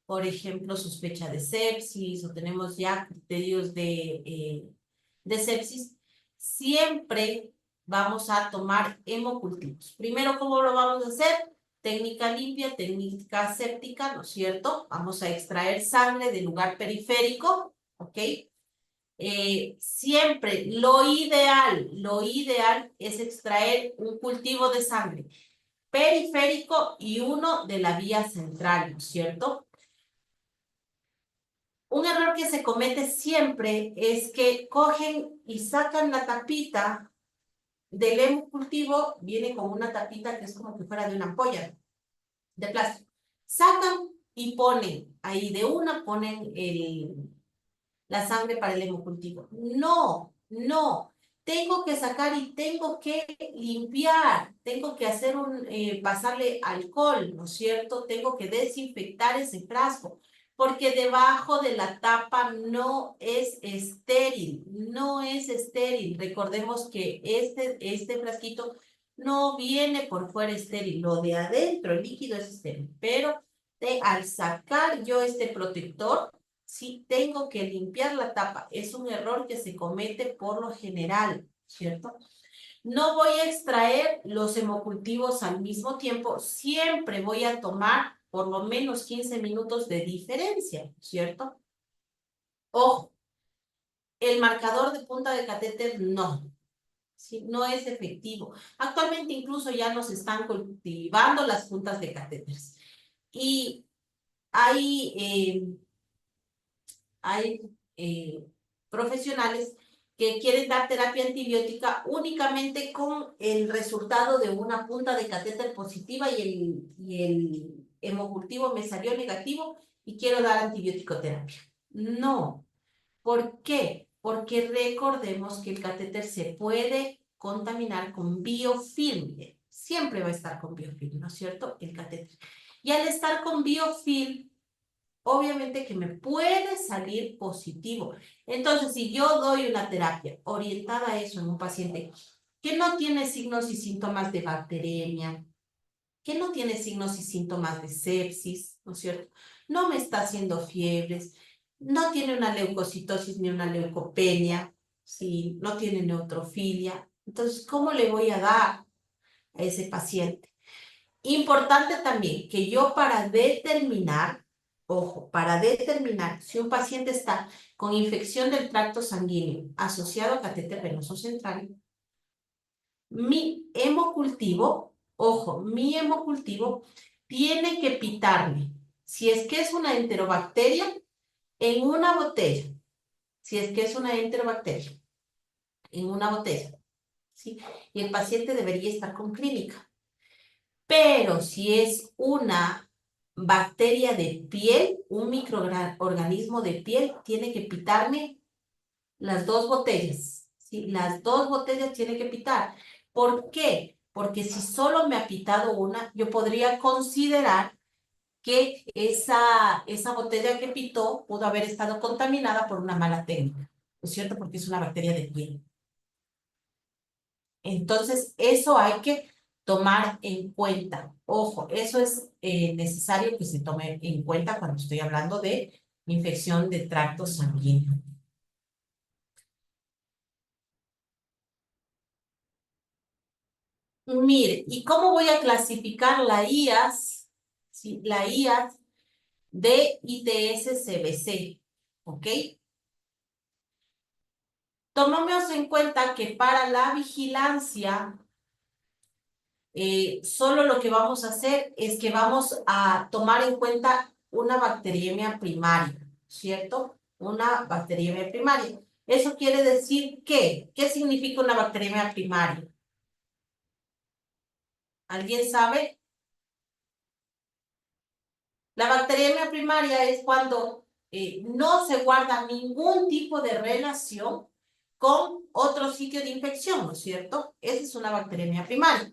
por ejemplo, sospecha de sepsis o tenemos ya criterios de sepsis, siempre vamos a tomar hemocultivos. Primero, ¿cómo lo vamos a hacer? Técnica limpia, técnica séptica, ¿no es cierto? Vamos a extraer sangre del lugar periférico, ¿ok? Siempre lo ideal es extraer un cultivo de sangre periférico y uno de la vía central, ¿no es cierto? Un error que se comete siempre es que cogen y sacan la tapita del hemocultivo, viene con una tapita que es como que fuera de una ampolla de plástico. Sacan y ponen, ahí de una ponen la sangre para el hemocultivo. No, no. Tengo que sacar y tengo que limpiar, tengo que hacer pasarle alcohol, ¿no es cierto? Tengo que desinfectar ese frasco, porque debajo de la tapa no es estéril, no es estéril. Recordemos que este frasquito no viene por fuera estéril, lo de adentro, el líquido es estéril, pero al sacar yo este protector, sí tengo que limpiar la tapa. Es un error que se comete por lo general, ¿cierto? No voy a extraer los hemocultivos al mismo tiempo. Siempre voy a tomar por lo menos 15 minutos de diferencia, ¿cierto? Ojo, el marcador de punta de catéter no. Sí, no es efectivo. Actualmente incluso ya nos están cultivando las puntas de catéteres. Y hay hay profesionales que quieren dar terapia antibiótica únicamente con el resultado de una punta de catéter positiva y el hemocultivo me salió negativo y quiero dar antibiótico terapia. No. ¿Por qué? Porque recordemos que el catéter se puede contaminar con biofilm. Siempre va a estar con biofilm, ¿no es cierto? El catéter. Y al estar con biofilm, obviamente que me puede salir positivo. Entonces, si yo doy una terapia orientada a eso en un paciente que no tiene signos y síntomas de bacteremia, que no tiene signos y síntomas de sepsis, ¿no es cierto? No me está haciendo fiebres, no tiene una leucocitosis ni una leucopenia, ¿sí? No tiene neutrofilia. Entonces, ¿cómo le voy a dar a ese paciente? Importante también que yo para determinar, ojo, para determinar si un paciente está con infección del tracto sanguíneo asociado a catéter venoso central, mi hemocultivo, ojo, mi hemocultivo tiene que pitarme. Si es que es una enterobacteria, en una botella. Si es que es una enterobacteria, en una botella. ¿Sí? Y el paciente debería estar con clínica. Pero si es una bacteria de piel, un microorganismo de piel, tiene que pitarme las dos botellas. ¿Sí? Las dos botellas tiene que pitar. ¿Por qué? Porque si solo me ha pitado una, yo podría considerar que esa botella que pitó pudo haber estado contaminada por una mala técnica, ¿no es cierto? Porque es una bacteria de piel. Entonces, eso hay que tomar en cuenta. Ojo, eso es necesario que se tome en cuenta cuando estoy hablando de infección de tracto sanguíneo. Mire, ¿y cómo voy a clasificar la IAS? Sí, la IAS de ITS-CBC, ¿ok? Tomemos en cuenta que para la vigilancia, solo lo que vamos a hacer es que vamos a tomar en cuenta una bacteriemia primaria, ¿cierto? Una bacteriemia primaria. Eso quiere decir que, ¿qué significa una bacteriemia primaria? ¿Alguien sabe? La bacteriemia primaria es cuando no se guarda ningún tipo de relación con otro sitio de infección, ¿no es cierto? Esa es una bacteriemia primaria.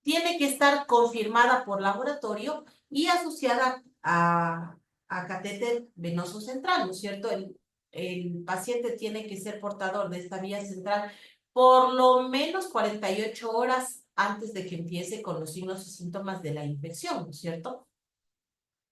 Tiene que estar confirmada por laboratorio y asociada a catéter venoso central, ¿no es cierto? El paciente tiene que ser portador de esta vía central por lo menos 48 horas antes de que empiece con los signos y síntomas de la infección, ¿no es cierto?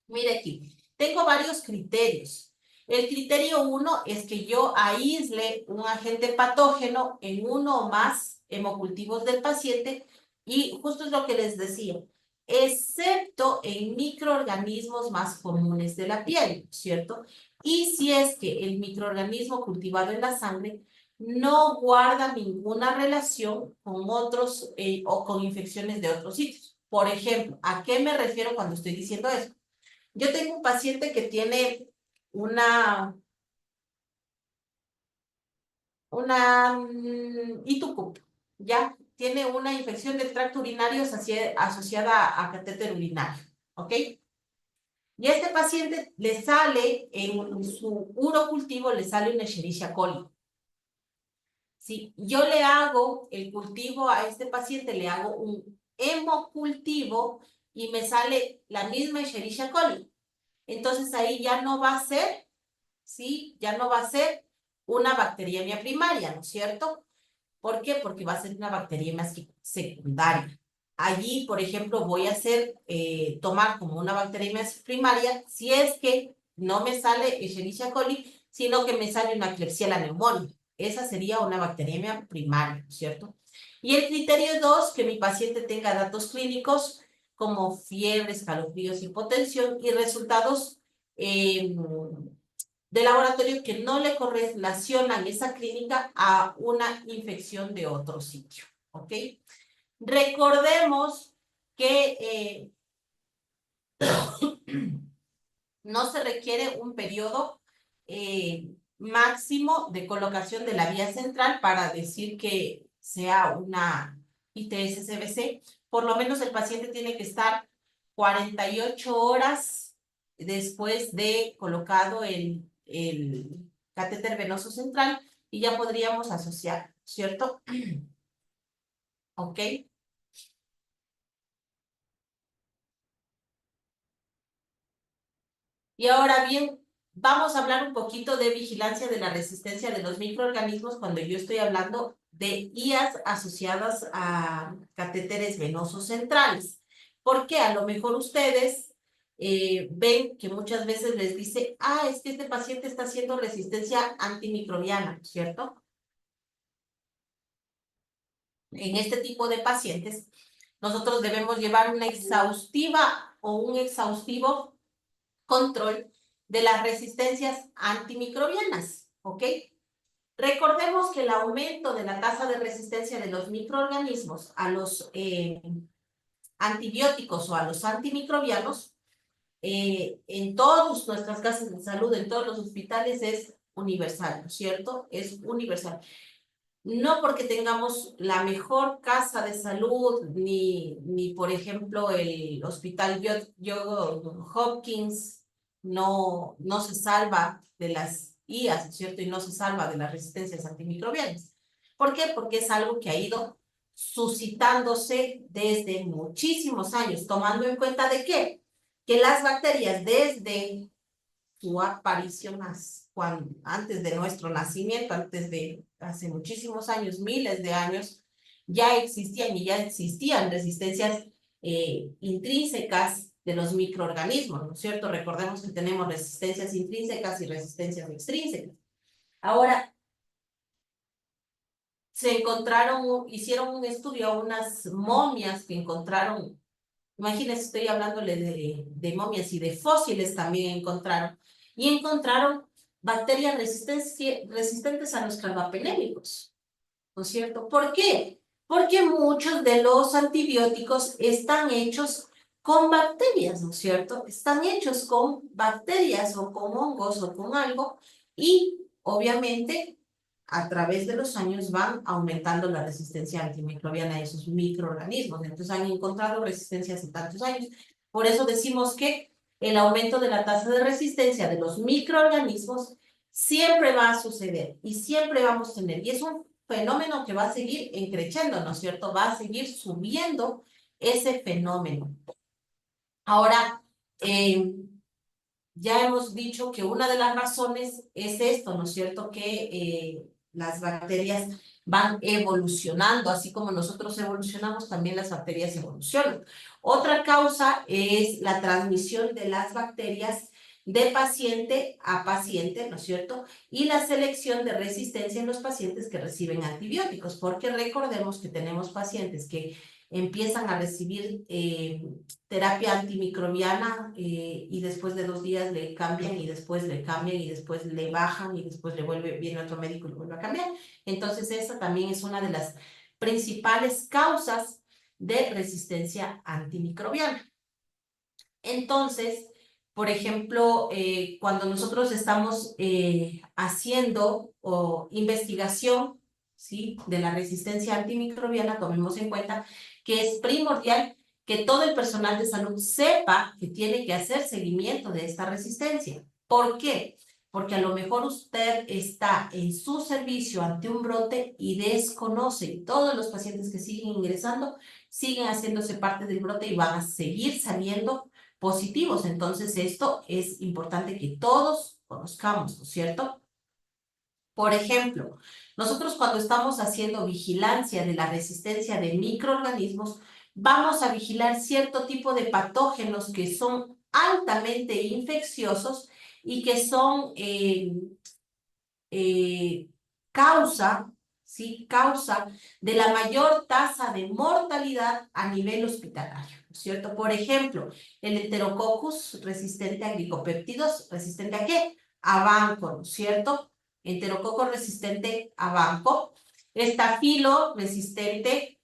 Mire aquí, tengo varios criterios. El criterio 1 es que yo aísle un agente patógeno en uno o más hemocultivos del paciente y justo es lo que les decía, excepto en microorganismos más comunes de la piel, ¿cierto? Y si es que el microorganismo cultivado en la sangre no guarda ninguna relación con otros o con infecciones de otros sitios. Por ejemplo, ¿a qué me refiero cuando estoy diciendo eso? Yo tengo un paciente que tiene una, una ITUCUP, ¿ya? Tiene una infección del tracto urinario asociada a catéter urinario, ¿ok? Y a este paciente le sale, en su urocultivo, le sale una Escherichia coli. Si yo le hago el cultivo a este paciente, le hago un hemocultivo y me sale la misma Escherichia coli. Entonces ahí ya no va a ser, ¿sí? Ya no va a ser una bacteriemia primaria, ¿no es cierto? ¿Por qué? Porque va a ser una bacteriemia secundaria. Allí, por ejemplo, voy a hacer, tomar como una bacteriemia primaria si es que no me sale Escherichia coli, sino que me sale una Klebsiella pneumoniae. Esa sería una bacteriemia primaria, ¿no es cierto? Y el criterio 2, que mi paciente tenga datos clínicos como fiebre, escalofríos, hipotensión y resultados de laboratorio que no le correlacionan esa clínica a una infección de otro sitio, ¿ok? Recordemos que no se requiere un periodo máximo de colocación de la vía central para decir que sea una ITS-CBC. Por lo menos el paciente tiene que estar 48 horas después de colocado el catéter venoso central y ya podríamos asociar, ¿cierto? ¿Ok? Y ahora bien, vamos a hablar un poquito de vigilancia de la resistencia de los microorganismos cuando yo estoy hablando de IAS asociadas a catéteres venosos centrales. Porque a lo mejor ustedes ven que muchas veces les dice, ah, es que este paciente está haciendo resistencia antimicrobiana, ¿cierto? En este tipo de pacientes, nosotros debemos llevar una exhaustiva o un exhaustivo control de las resistencias antimicrobianas, ¿ok? Recordemos que el aumento de la tasa de resistencia de los microorganismos a los antibióticos o a los antimicrobianos en todas nuestras casas de salud, en todos los hospitales es universal, ¿no es cierto? Es universal. no porque tengamos la mejor casa de salud, ni por ejemplo, el hospital Hopkins no se salva de las IAs, ¿no es cierto? Y no se salva de las resistencias antimicrobianas. ¿Por qué? Porque es algo que ha ido suscitándose desde muchísimos años, tomando en cuenta de qué, que las bacterias desde su aparición antes de nuestro nacimiento, antes de hace muchísimos años, miles de años, ya existían resistencias intrínsecas de los microorganismos, ¿no es cierto? Recordemos que tenemos resistencias intrínsecas y resistencias extrínsecas. Ahora, hicieron un estudio a unas momias que encontraron. Imagínense, estoy hablándole de momias y de fósiles también encontraron. Y encontraron bacterias resistentes a los carbapenémicos, ¿no es cierto? ¿Por qué? Porque muchos de los antibióticos están hechos con bacterias, ¿no es cierto? Están hechos con bacterias o con hongos o con algo y obviamente a través de los años van aumentando la resistencia antimicrobiana de esos microorganismos. Entonces han encontrado resistencia hace tantos años. Por eso decimos que el aumento de la tasa de resistencia de los microorganismos siempre va a suceder y siempre vamos a tener. Y es un fenómeno que va a seguir creciendo, ¿no es cierto? Va a seguir subiendo ese fenómeno. Ahora, ya hemos dicho que una de las razones es esto, ¿no es cierto? Que las bacterias van evolucionando, así como nosotros evolucionamos, también las bacterias evolucionan. Otra causa es la transmisión de las bacterias de paciente a paciente, ¿no es cierto? Y la selección de resistencia en los pacientes que reciben antibióticos, porque recordemos que tenemos pacientes que empiezan a recibir terapia antimicrobiana y después de 2 días le cambian y después le cambian y después le bajan y después viene otro médico y le vuelve a cambiar. Entonces esa también es una de las principales causas de resistencia antimicrobiana. Entonces, por ejemplo, cuando nosotros estamos haciendo investigación, ¿sí?, de la resistencia antimicrobiana, tomemos en cuenta que es primordial que todo el personal de salud sepa que tiene que hacer seguimiento de esta resistencia. ¿Por qué? Porque a lo mejor usted está en su servicio ante un brote y desconoce, y todos los pacientes que siguen ingresando siguen haciéndose parte del brote y van a seguir saliendo positivos. Entonces, esto es importante que todos conozcamos, ¿no es cierto? Por ejemplo, nosotros cuando estamos haciendo vigilancia de la resistencia de microorganismos, vamos a vigilar cierto tipo de patógenos que son altamente infecciosos y que son causa, ¿sí?, causa de la mayor tasa de mortalidad a nivel hospitalario, ¿no es cierto? Por ejemplo, el Enterococcus resistente a glicopéptidos, ¿resistente a qué? A banco, ¿no es cierto? Enterococo resistente a banco. Estafilo resistente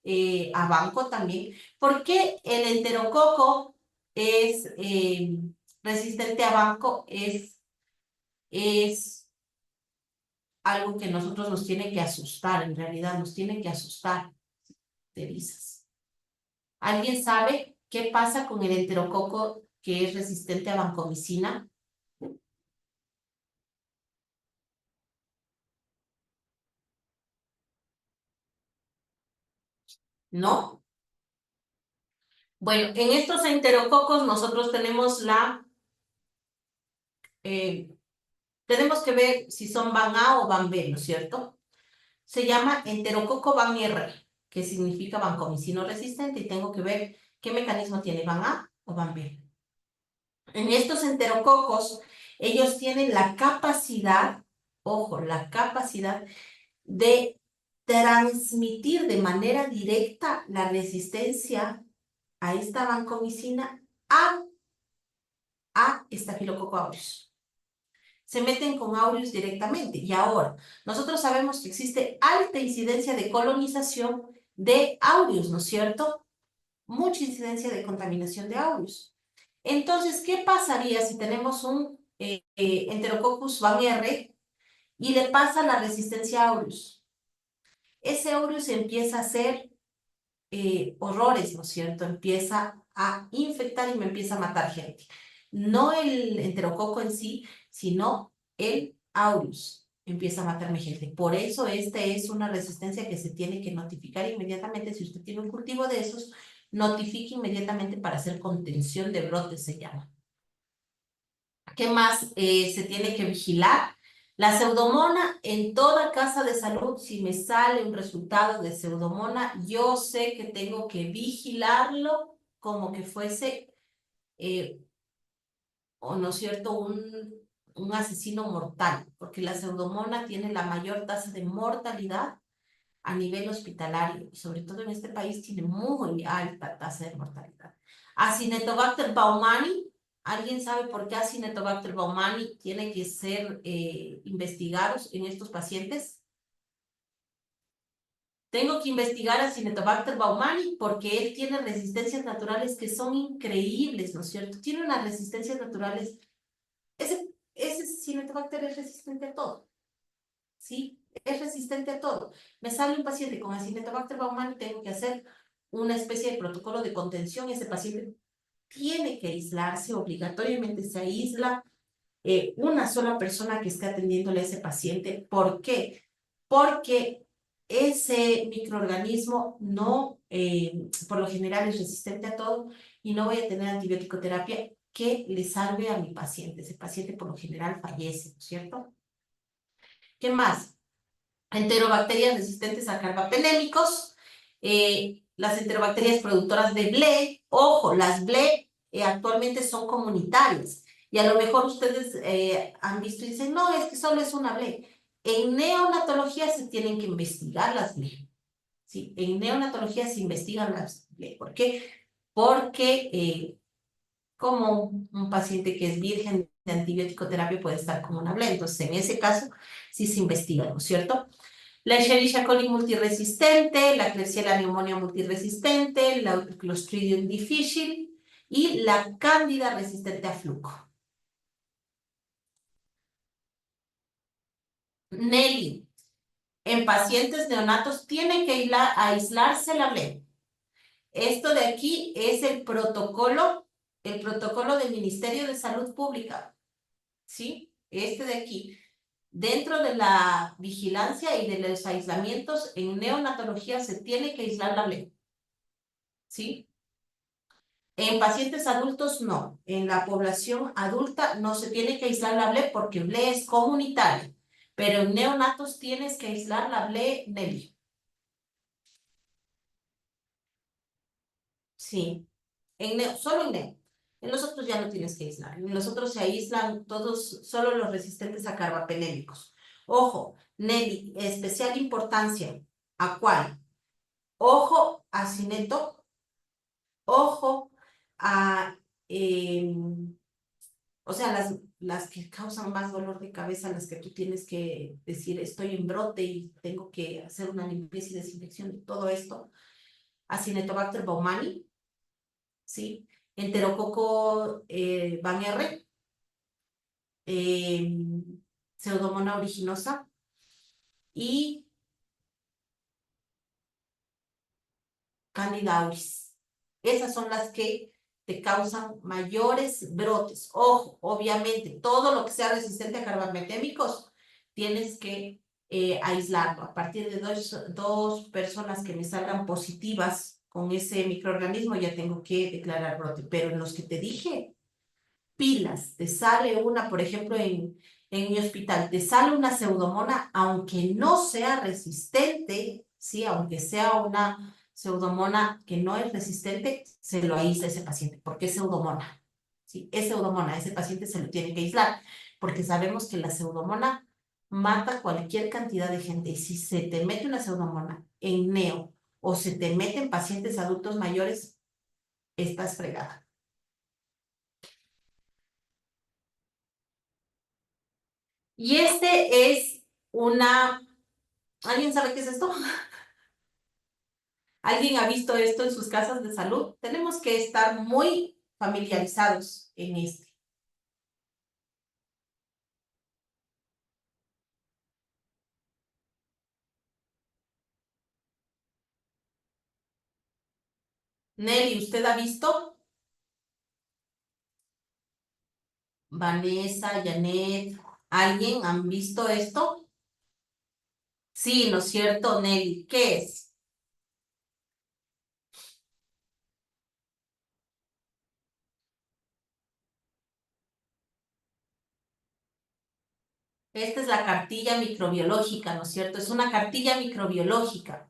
a banco también. ¿Por qué el enterococo es resistente a banco? Es algo que nosotros nos tiene que asustar, en realidad nos tiene que asustar, Terisas. ¿Alguien sabe qué pasa con el enterococo que es resistente a vancomicina? ¿No? Bueno, en estos enterococos nosotros tenemos tenemos que ver si son Van A o Van B, ¿no es cierto? Se llama enterococo Van R, que significa vancomicino resistente, y tengo que ver qué mecanismo tiene Van A o Van B. En estos enterococos, ellos tienen la capacidad, ojo, la capacidad de transmitir de manera directa la resistencia a esta vancomicina a Staphylococcus aureus. Se meten con aureus directamente. Y ahora, nosotros sabemos que existe alta incidencia de colonización de aureus, ¿no es cierto? Mucha incidencia de contaminación de aureus. Entonces, ¿qué pasaría si tenemos un Enterococcus Van R y le pasa la resistencia a aureus? ese aureus empieza a hacer horrores, ¿no es cierto? Empieza a infectar y me empieza a matar gente. No el enterococo en sí, sino el aureus empieza a matarme gente. Por eso esta es una resistencia que se tiene que notificar inmediatamente. Si usted tiene un cultivo de esos, notifique inmediatamente para hacer contención de brotes, se llama. ¿Qué más se tiene que vigilar? La pseudomona en toda casa de salud, si me sale un resultado de pseudomona, yo sé que tengo que vigilarlo como que fuese, eh, o no es cierto, un asesino mortal, porque la pseudomona tiene la mayor tasa de mortalidad a nivel hospitalario, y sobre todo en este país tiene muy alta tasa de mortalidad. Acinetobacter baumannii, ¿alguien sabe por qué Acinetobacter baumannii tiene que ser investigados en estos pacientes? Tengo que investigar a Acinetobacter baumannii porque él tiene resistencias naturales que son increíbles, ¿no es cierto? Tiene unas resistencias naturales. Ese Acinetobacter es resistente a todo. ¿Sí? Es resistente a todo. Me sale un paciente con Acinetobacter baumannii, tengo que hacer una especie de protocolo de contención. Ese paciente tiene que aislarse, obligatoriamente se aísla una sola persona que esté atendiéndole a ese paciente. ¿Por qué? Porque ese microorganismo no, por lo general es resistente a todo y no voy a tener antibiótico terapia que le salve a mi paciente. Ese paciente por lo general fallece, ¿no es cierto? ¿Qué más? Enterobacterias resistentes a carbapenémicos, las enterobacterias productoras de BLE. Ojo, las BLE actualmente son comunitarias y a lo mejor ustedes han visto y dicen, no, es que solo es una BLE. En neonatología se tienen que investigar las BLE. Sí, en neonatología se investigan las BLE. ¿Por qué? Porque como un paciente que es virgen de antibiótico terapia puede estar con una BLE. Entonces, en ese caso, sí se investiga, ¿no es cierto? La Escherichia coli multiresistente, la Klebsiella pneumonia multiresistente, la Clostridium difficile y la Cándida resistente a flujo. Nelly, en pacientes neonatos tiene que aislarse la BLE. Esto de aquí es el protocolo del Ministerio de Salud Pública, ¿sí? Este de aquí. Dentro de la vigilancia y de los aislamientos en neonatología se tiene que aislar la BLE, ¿sí? En pacientes adultos no. En la población adulta no se tiene que aislar la BLE porque BLE es comunitaria. Pero en neonatos tienes que aislar la BLE, Nelly. Sí. Solo en neo. En los otros ya no tienes que aislar. En los otros se aíslan todos, solo los resistentes a carbapenémicos. Ojo, Nelly, especial importancia. ¿A cuál? Ojo a cineto. Ojo a... o sea, las que causan más dolor de cabeza, las que tú tienes que decir, estoy en brote y tengo que hacer una limpieza y desinfección de todo esto. Acinetobacter baumannii, ¿sí? Enterococo Van R, eh, Pseudomonas aeruginosa y Candida auris. Esas son las que te causan mayores brotes. Ojo, obviamente, todo lo que sea resistente a carbapenémicos, tienes que aislarlo. A partir de dos personas que me salgan positivas con ese microorganismo, ya tengo que declarar brote. Pero en los que te dije, pilas, te sale una, por ejemplo, en mi hospital, te sale una pseudomona, aunque no sea resistente, ¿sí? Aunque sea una pseudomona que no es resistente, se lo aísla ese paciente, porque es pseudomona, ¿sí? Es pseudomona, ese paciente se lo tiene que aislar, porque sabemos que la pseudomona mata cualquier cantidad de gente, y si se te mete una pseudomona en neo, o se te mete en pacientes adultos mayores, estás fregada. Y este es una... ¿Alguien sabe qué es esto? ¿Alguien ha visto esto en sus casas de salud? Tenemos que estar muy familiarizados en este. Nelly, ¿usted ha visto? Vanessa, Janet, ¿alguien han visto esto? Sí, ¿no es cierto, Nelly? ¿Qué es? Esta es la cartilla microbiológica, ¿no es cierto? Es una cartilla microbiológica.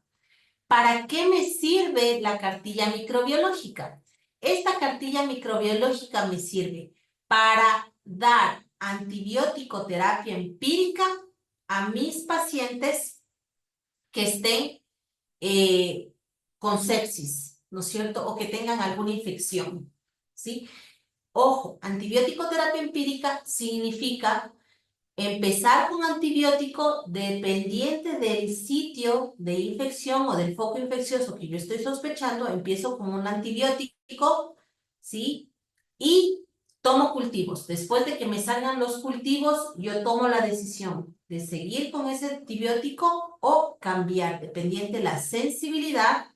¿Para qué me sirve la cartilla microbiológica? Esta cartilla microbiológica me sirve para dar antibiótico terapia empírica a mis pacientes que estén con sepsis, ¿no es cierto? O que tengan alguna infección, ¿sí? Ojo, antibiótico terapia empírica significa empezar con antibiótico dependiente del sitio de infección o del foco infeccioso que yo estoy sospechando, empiezo con un antibiótico, ¿sí? Y tomo cultivos. Después de que me salgan los cultivos, yo tomo la decisión de seguir con ese antibiótico o cambiar, dependiente de la sensibilidad,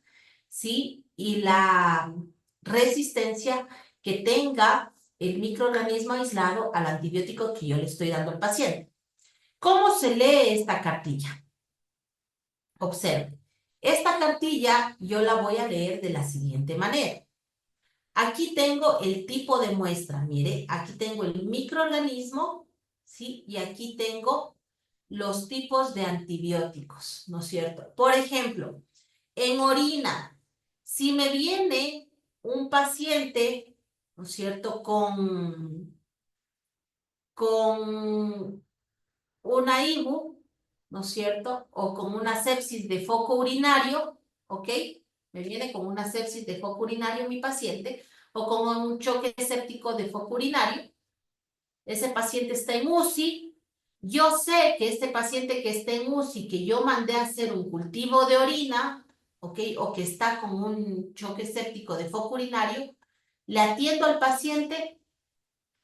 ¿sí? Y la resistencia que tenga el microorganismo aislado al antibiótico que yo le estoy dando al paciente. ¿Cómo se lee esta cartilla? Observe. Esta cartilla yo la voy a leer de la siguiente manera. Aquí tengo el tipo de muestra. Mire, aquí tengo el microorganismo, ¿sí? Y aquí tengo los tipos de antibióticos, ¿no es cierto? Por ejemplo, en orina, si me viene un paciente, ¿no es cierto?, con una IBU, ¿no es cierto? O con una sepsis de foco urinario, ¿ok? Me viene con una sepsis de foco urinario mi paciente, o con un choque séptico de foco urinario. Ese paciente está en UCI. Yo sé que este paciente que está en UCI, que yo mandé a hacer un cultivo de orina, ¿ok? O que está con un choque séptico de foco urinario, le atiendo al paciente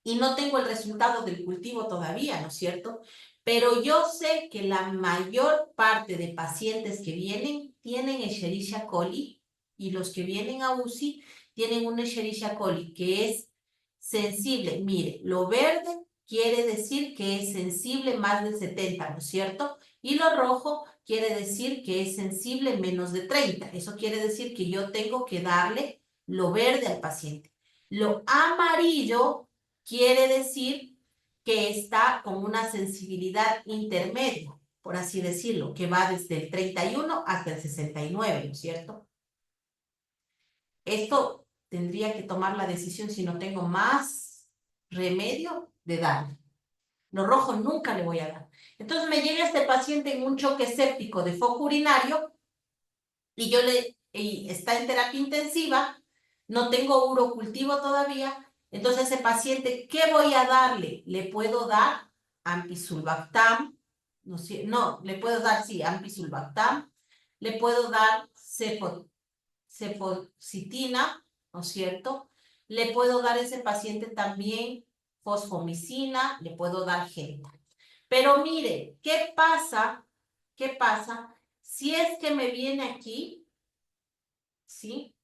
y no tengo el resultado del cultivo todavía, ¿no es cierto? Pero yo sé que la mayor parte de pacientes que vienen tienen Escherichia coli y los que vienen a UCI tienen una Escherichia coli que es sensible. Mire, lo verde quiere decir que es sensible más de 70, ¿no es cierto? Y lo rojo quiere decir que es sensible menos de 30. Eso quiere decir que yo tengo que darle lo verde al paciente. Lo amarillo quiere decir que está con una sensibilidad intermedia, por así decirlo, que va desde el 31 hasta el 69, ¿no es cierto? Esto tendría que tomar la decisión si no tengo más remedio de darle. Lo rojo nunca le voy a dar. Entonces me llega este paciente en un choque séptico de foco urinario y está en terapia intensiva, no tengo urocultivo todavía, entonces ese paciente, ¿qué voy a darle? Le puedo dar ampisulbactam, no, le puedo dar, sí, ampisulbactam, le puedo dar cefocitina, ¿no es cierto? Le puedo dar a ese paciente también fosfomicina, le puedo dar genta. Pero mire, ¿qué pasa? ¿Qué pasa si es que me viene aquí, ¿sí?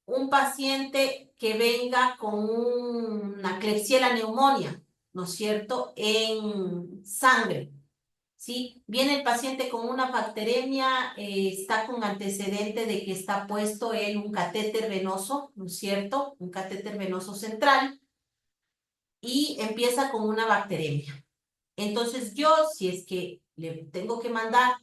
Un paciente que venga con una Klebsiella pneumonia, ¿no es cierto?, en sangre, ¿sí? Viene el paciente con una bacteremia, está con antecedente de que está puesto en un catéter venoso, ¿no es cierto?, un catéter venoso central, y empieza con una bacteremia. Entonces yo, si es que le tengo que mandar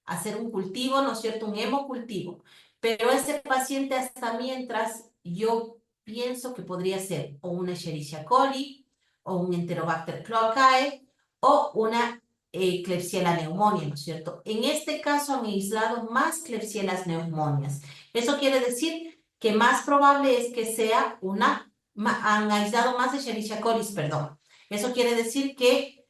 a hacer un cultivo, ¿no es cierto?, un hemocultivo, pero ese paciente hasta mientras yo pienso que podría ser o una Escherichia coli, o un Enterobacter cloacae, o una Klebsiella pneumonia, ¿no es cierto? En este caso han aislado más Klebsiella pneumonias. Eso quiere decir que más probable es que sea han aislado más Escherichia coli, perdón. Eso quiere decir que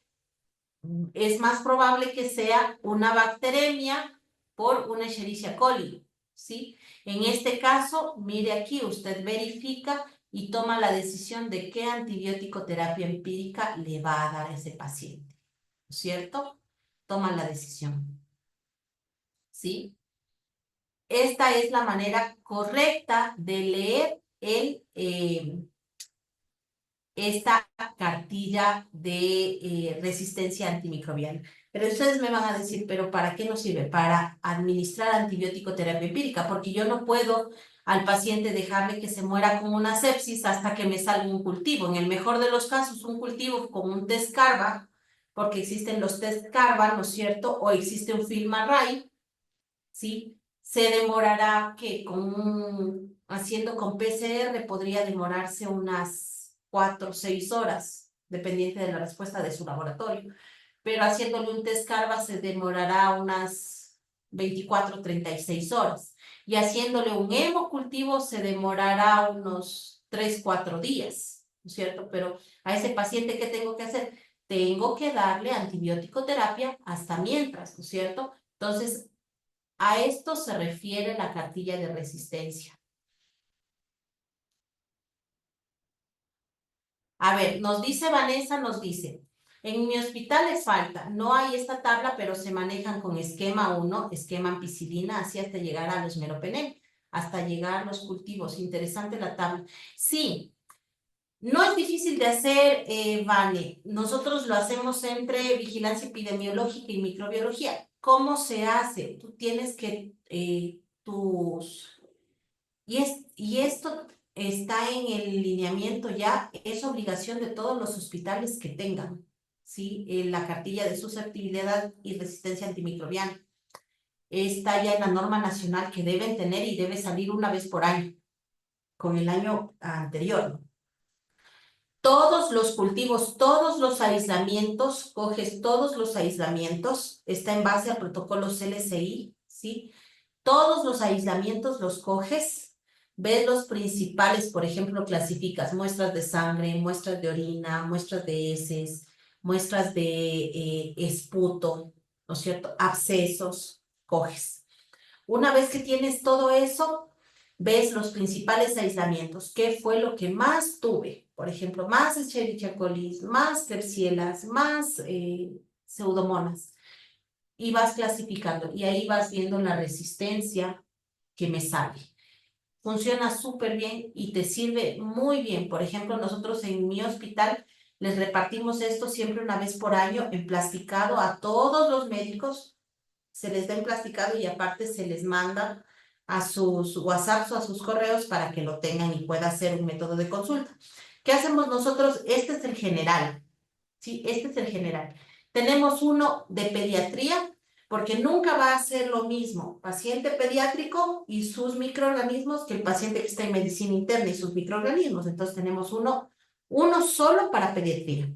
es más probable que sea una bacteremia por una Escherichia coli, ¿sí? En este caso, mire aquí, usted verifica y toma la decisión de qué antibiótico terapia empírica le va a dar a ese paciente, ¿no es cierto? Toma la decisión, ¿sí? esta es la manera correcta de leer esta cartilla de resistencia antimicrobiana. Pero ustedes me van a decir, ¿pero para qué nos sirve? Para administrar antibiótico terapia empírica, porque yo no puedo al paciente dejarle que se muera con una sepsis hasta que me salga un cultivo. En el mejor de los casos, un cultivo con un test CARBA, porque existen los test CARBA, ¿no es cierto? O existe un FilmArray, ¿sí? Se demorará que haciendo con PCR podría demorarse unas 4 o 6 horas, dependiente de la respuesta de su laboratorio. Pero haciéndole un test CARBA se demorará unas 24 o 36 horas. Y haciéndole un hemocultivo se demorará unos 3 o 4 días, ¿no es cierto? Pero a ese paciente, ¿qué tengo que hacer? Tengo que darle antibiótico terapia hasta mientras, ¿no es cierto? Entonces, a esto se refiere la cartilla de resistencia. A ver, nos dice Vanessa, nos dice, en mi hospital les falta, no hay esta tabla, pero se manejan con esquema 1, esquema ampicilina, así hasta llegar a los meropenem, hasta llegar a los cultivos. Interesante la tabla. Sí, no es difícil de hacer, Vane. Nosotros lo hacemos entre vigilancia epidemiológica y microbiología. ¿Cómo se hace? Tú tienes que, y esto está en el lineamiento ya, es obligación de todos los hospitales que tengan, ¿sí? La cartilla de susceptibilidad y resistencia antimicrobiana. Está ya en la norma nacional que deben tener y debe salir una vez por año, con el año anterior, ¿no? Todos los cultivos, todos los aislamientos, coges todos los aislamientos, está en base a protocolos LCI, ¿sí? Todos los aislamientos los coges, ves los principales, por ejemplo, clasificas muestras de sangre, muestras de orina, muestras de heces, muestras de esputo, ¿no es cierto? Abscesos, coges. Una vez que tienes todo eso, ves los principales aislamientos. ¿Qué fue lo que más tuve? Por ejemplo, más Escherichia coli, más Klebsielas, más pseudomonas. Y vas clasificando y ahí vas viendo la resistencia que me sale. Funciona súper bien y te sirve muy bien. Por ejemplo, nosotros en mi hospital les repartimos esto siempre una vez por año en plasticado a todos los médicos. Se les da en plasticado y aparte se les manda a sus WhatsApps o a sus correos para que lo tengan y pueda ser un método de consulta. ¿Qué hacemos nosotros? Este es el general. Sí, este es el general. Tenemos uno de pediatría, porque nunca va a ser lo mismo paciente pediátrico y sus microorganismos que el paciente que está en medicina interna y sus microorganismos. Entonces tenemos uno solo para pediatría,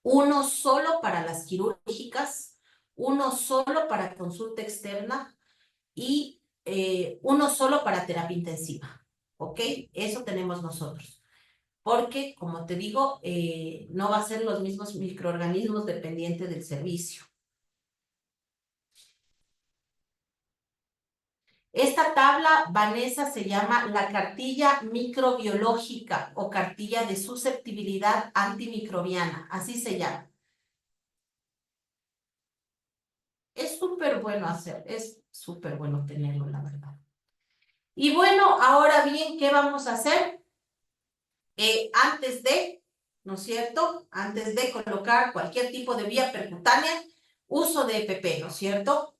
uno solo para las quirúrgicas, uno solo para consulta externa y uno solo para terapia intensiva. ¿Ok? Eso tenemos nosotros. Porque, como te digo, no va a ser los mismos microorganismos dependiente del servicio. Esta tabla, Vanessa, se llama la cartilla microbiológica o cartilla de susceptibilidad antimicrobiana, así se llama. Es súper bueno hacer, es súper bueno tenerlo, la verdad. Y bueno, ahora bien, ¿qué vamos a hacer? ¿No es cierto? Antes de colocar cualquier tipo de vía percutánea, uso de EPP, ¿no es cierto?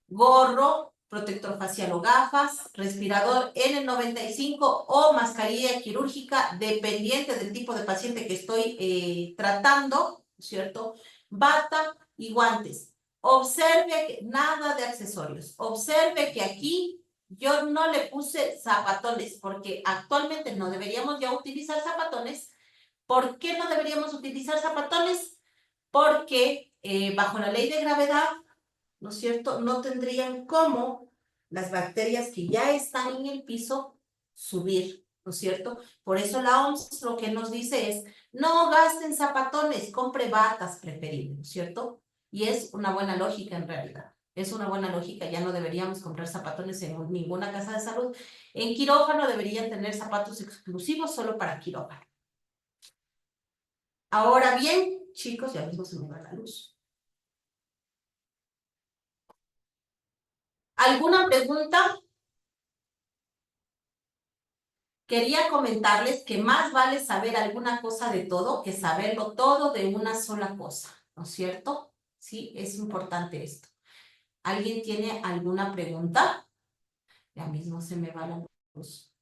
Gorro, protector facial o gafas, respirador N95 o mascarilla quirúrgica, dependiente del tipo de paciente que estoy tratando, ¿cierto? Bata y guantes. Observe que nada de accesorios. Observe que aquí yo no le puse zapatones porque actualmente no deberíamos ya utilizar zapatones. ¿Por qué no deberíamos utilizar zapatones? Porque bajo la ley de gravedad, ¿no es cierto? No tendrían cómo las bacterias que ya están en el piso subir, ¿no es cierto? Por eso la OMS lo que nos dice es, no gasten zapatones, compre batas preferibles, ¿no es cierto? Y es una buena lógica en realidad. Es una buena lógica, ya no deberíamos comprar zapatones en ninguna casa de salud. En quirófano deberían tener zapatos exclusivos solo para quirófano. Ahora bien, chicos, ya mismo se me va la luz. ¿Alguna pregunta? quería comentarles que más vale saber alguna cosa de todo que saberlo todo de una sola cosa, ¿no es cierto? Sí, es importante esto. ¿Alguien tiene alguna pregunta? Ya mismo se me va la luz.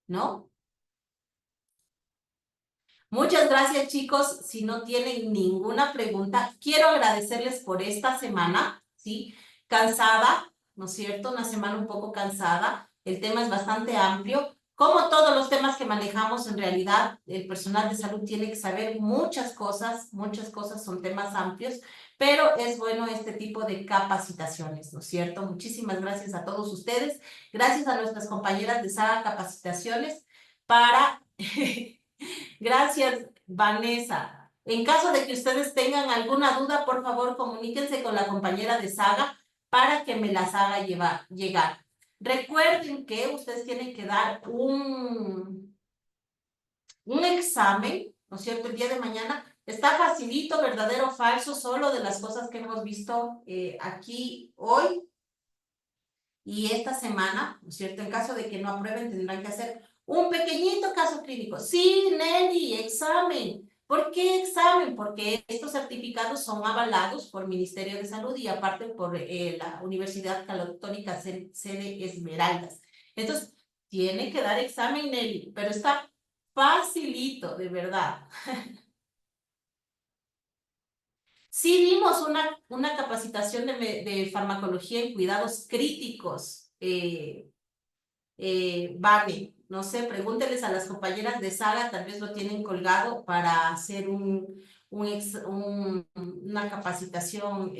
¿No? Muchas gracias, chicos. Si no tienen ninguna pregunta, quiero agradecerles por esta semana, ¿sí? Cansada, ¿no es cierto? Una semana un poco cansada. El tema es bastante amplio. Como todos los temas que manejamos, en realidad, el personal de salud tiene que saber muchas cosas son temas amplios, pero es bueno este tipo de capacitaciones, ¿no es cierto? Muchísimas gracias a todos ustedes. Gracias a nuestras compañeras de Saga Capacitaciones para... Gracias, Vanessa. En caso de que ustedes tengan alguna duda, por favor, comuníquense con la compañera de Saga para que me las haga llegar. Recuerden que ustedes tienen que dar un examen, ¿no es cierto? El día de mañana. Está facilito, verdadero o falso, solo de las cosas que hemos visto aquí hoy y esta semana, ¿no es cierto? En caso de que no aprueben, tendrán que hacer un pequeñito caso clínico. Sí, Nelly, examen. ¿Por qué examen? Porque estos certificados son avalados por el Ministerio de Salud y aparte por la Universidad Católica Sede Esmeraldas. Entonces, tiene que dar examen, Nelly, pero está facilito, de verdad. Sí dimos una capacitación de farmacología en cuidados críticos. Vale, no sé, pregúnteles a las compañeras de Saga, tal vez lo tienen colgado para hacer una capacitación.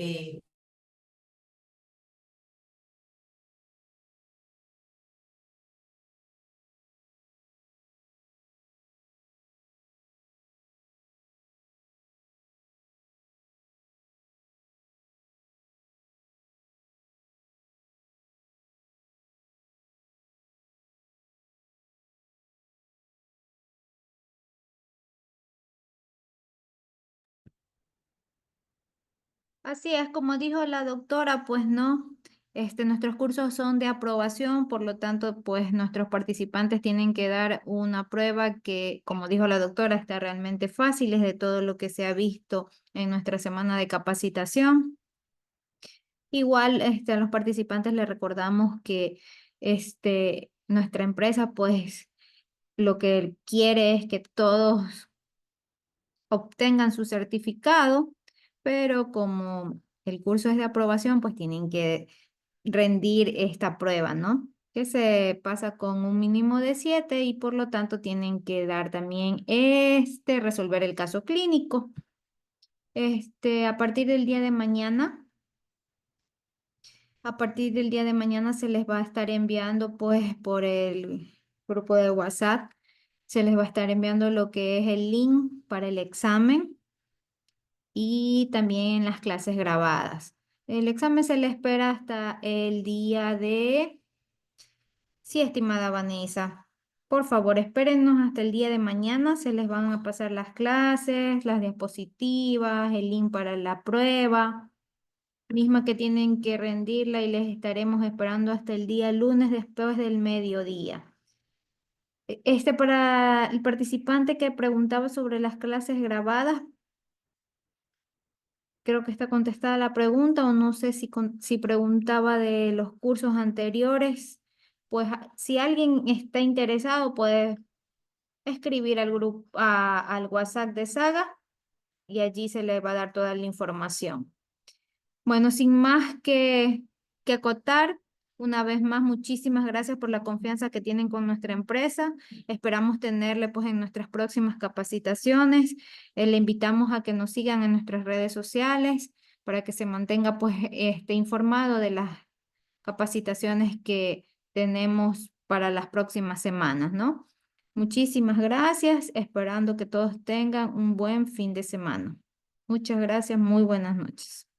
Así es, como dijo la doctora, pues no, nuestros cursos son de aprobación, por lo tanto, pues nuestros participantes tienen que dar una prueba que, como dijo la doctora, está realmente fácil, es de todo lo que se ha visto en nuestra semana de capacitación. Igual, a los participantes les recordamos que, nuestra empresa, pues, lo que quiere es que todos obtengan su certificado, pero como el curso es de aprobación, pues tienen que rendir esta prueba, ¿no? Que se pasa con un mínimo de 7 y por lo tanto tienen que dar también resolver el caso clínico. A partir del día de mañana, se les va a estar enviando, pues, por el grupo de WhatsApp, se les va a estar enviando lo que es el link para el examen y también las clases grabadas. El examen se le espera hasta el día de... Sí, estimada Vanessa. Por favor, espérennos hasta el día de mañana. Se les van a pasar las clases, las diapositivas, el link para la prueba, misma que tienen que rendirla y les estaremos esperando hasta el día lunes después del mediodía. Para el participante que preguntaba sobre las clases grabadas, creo que está contestada la pregunta o no sé si preguntaba de los cursos anteriores. Pues si alguien está interesado puede escribir al grupo, al WhatsApp de Saga y allí se le va a dar toda la información. Bueno, sin más que acotar, una vez más, muchísimas gracias por la confianza que tienen con nuestra empresa. Esperamos tenerle pues en nuestras próximas capacitaciones. Le invitamos a que nos sigan en nuestras redes sociales para que se mantenga pues informado de las capacitaciones que tenemos para las próximas semanas, ¿no? Muchísimas gracias, esperando que todos tengan un buen fin de semana. Muchas gracias, muy buenas noches.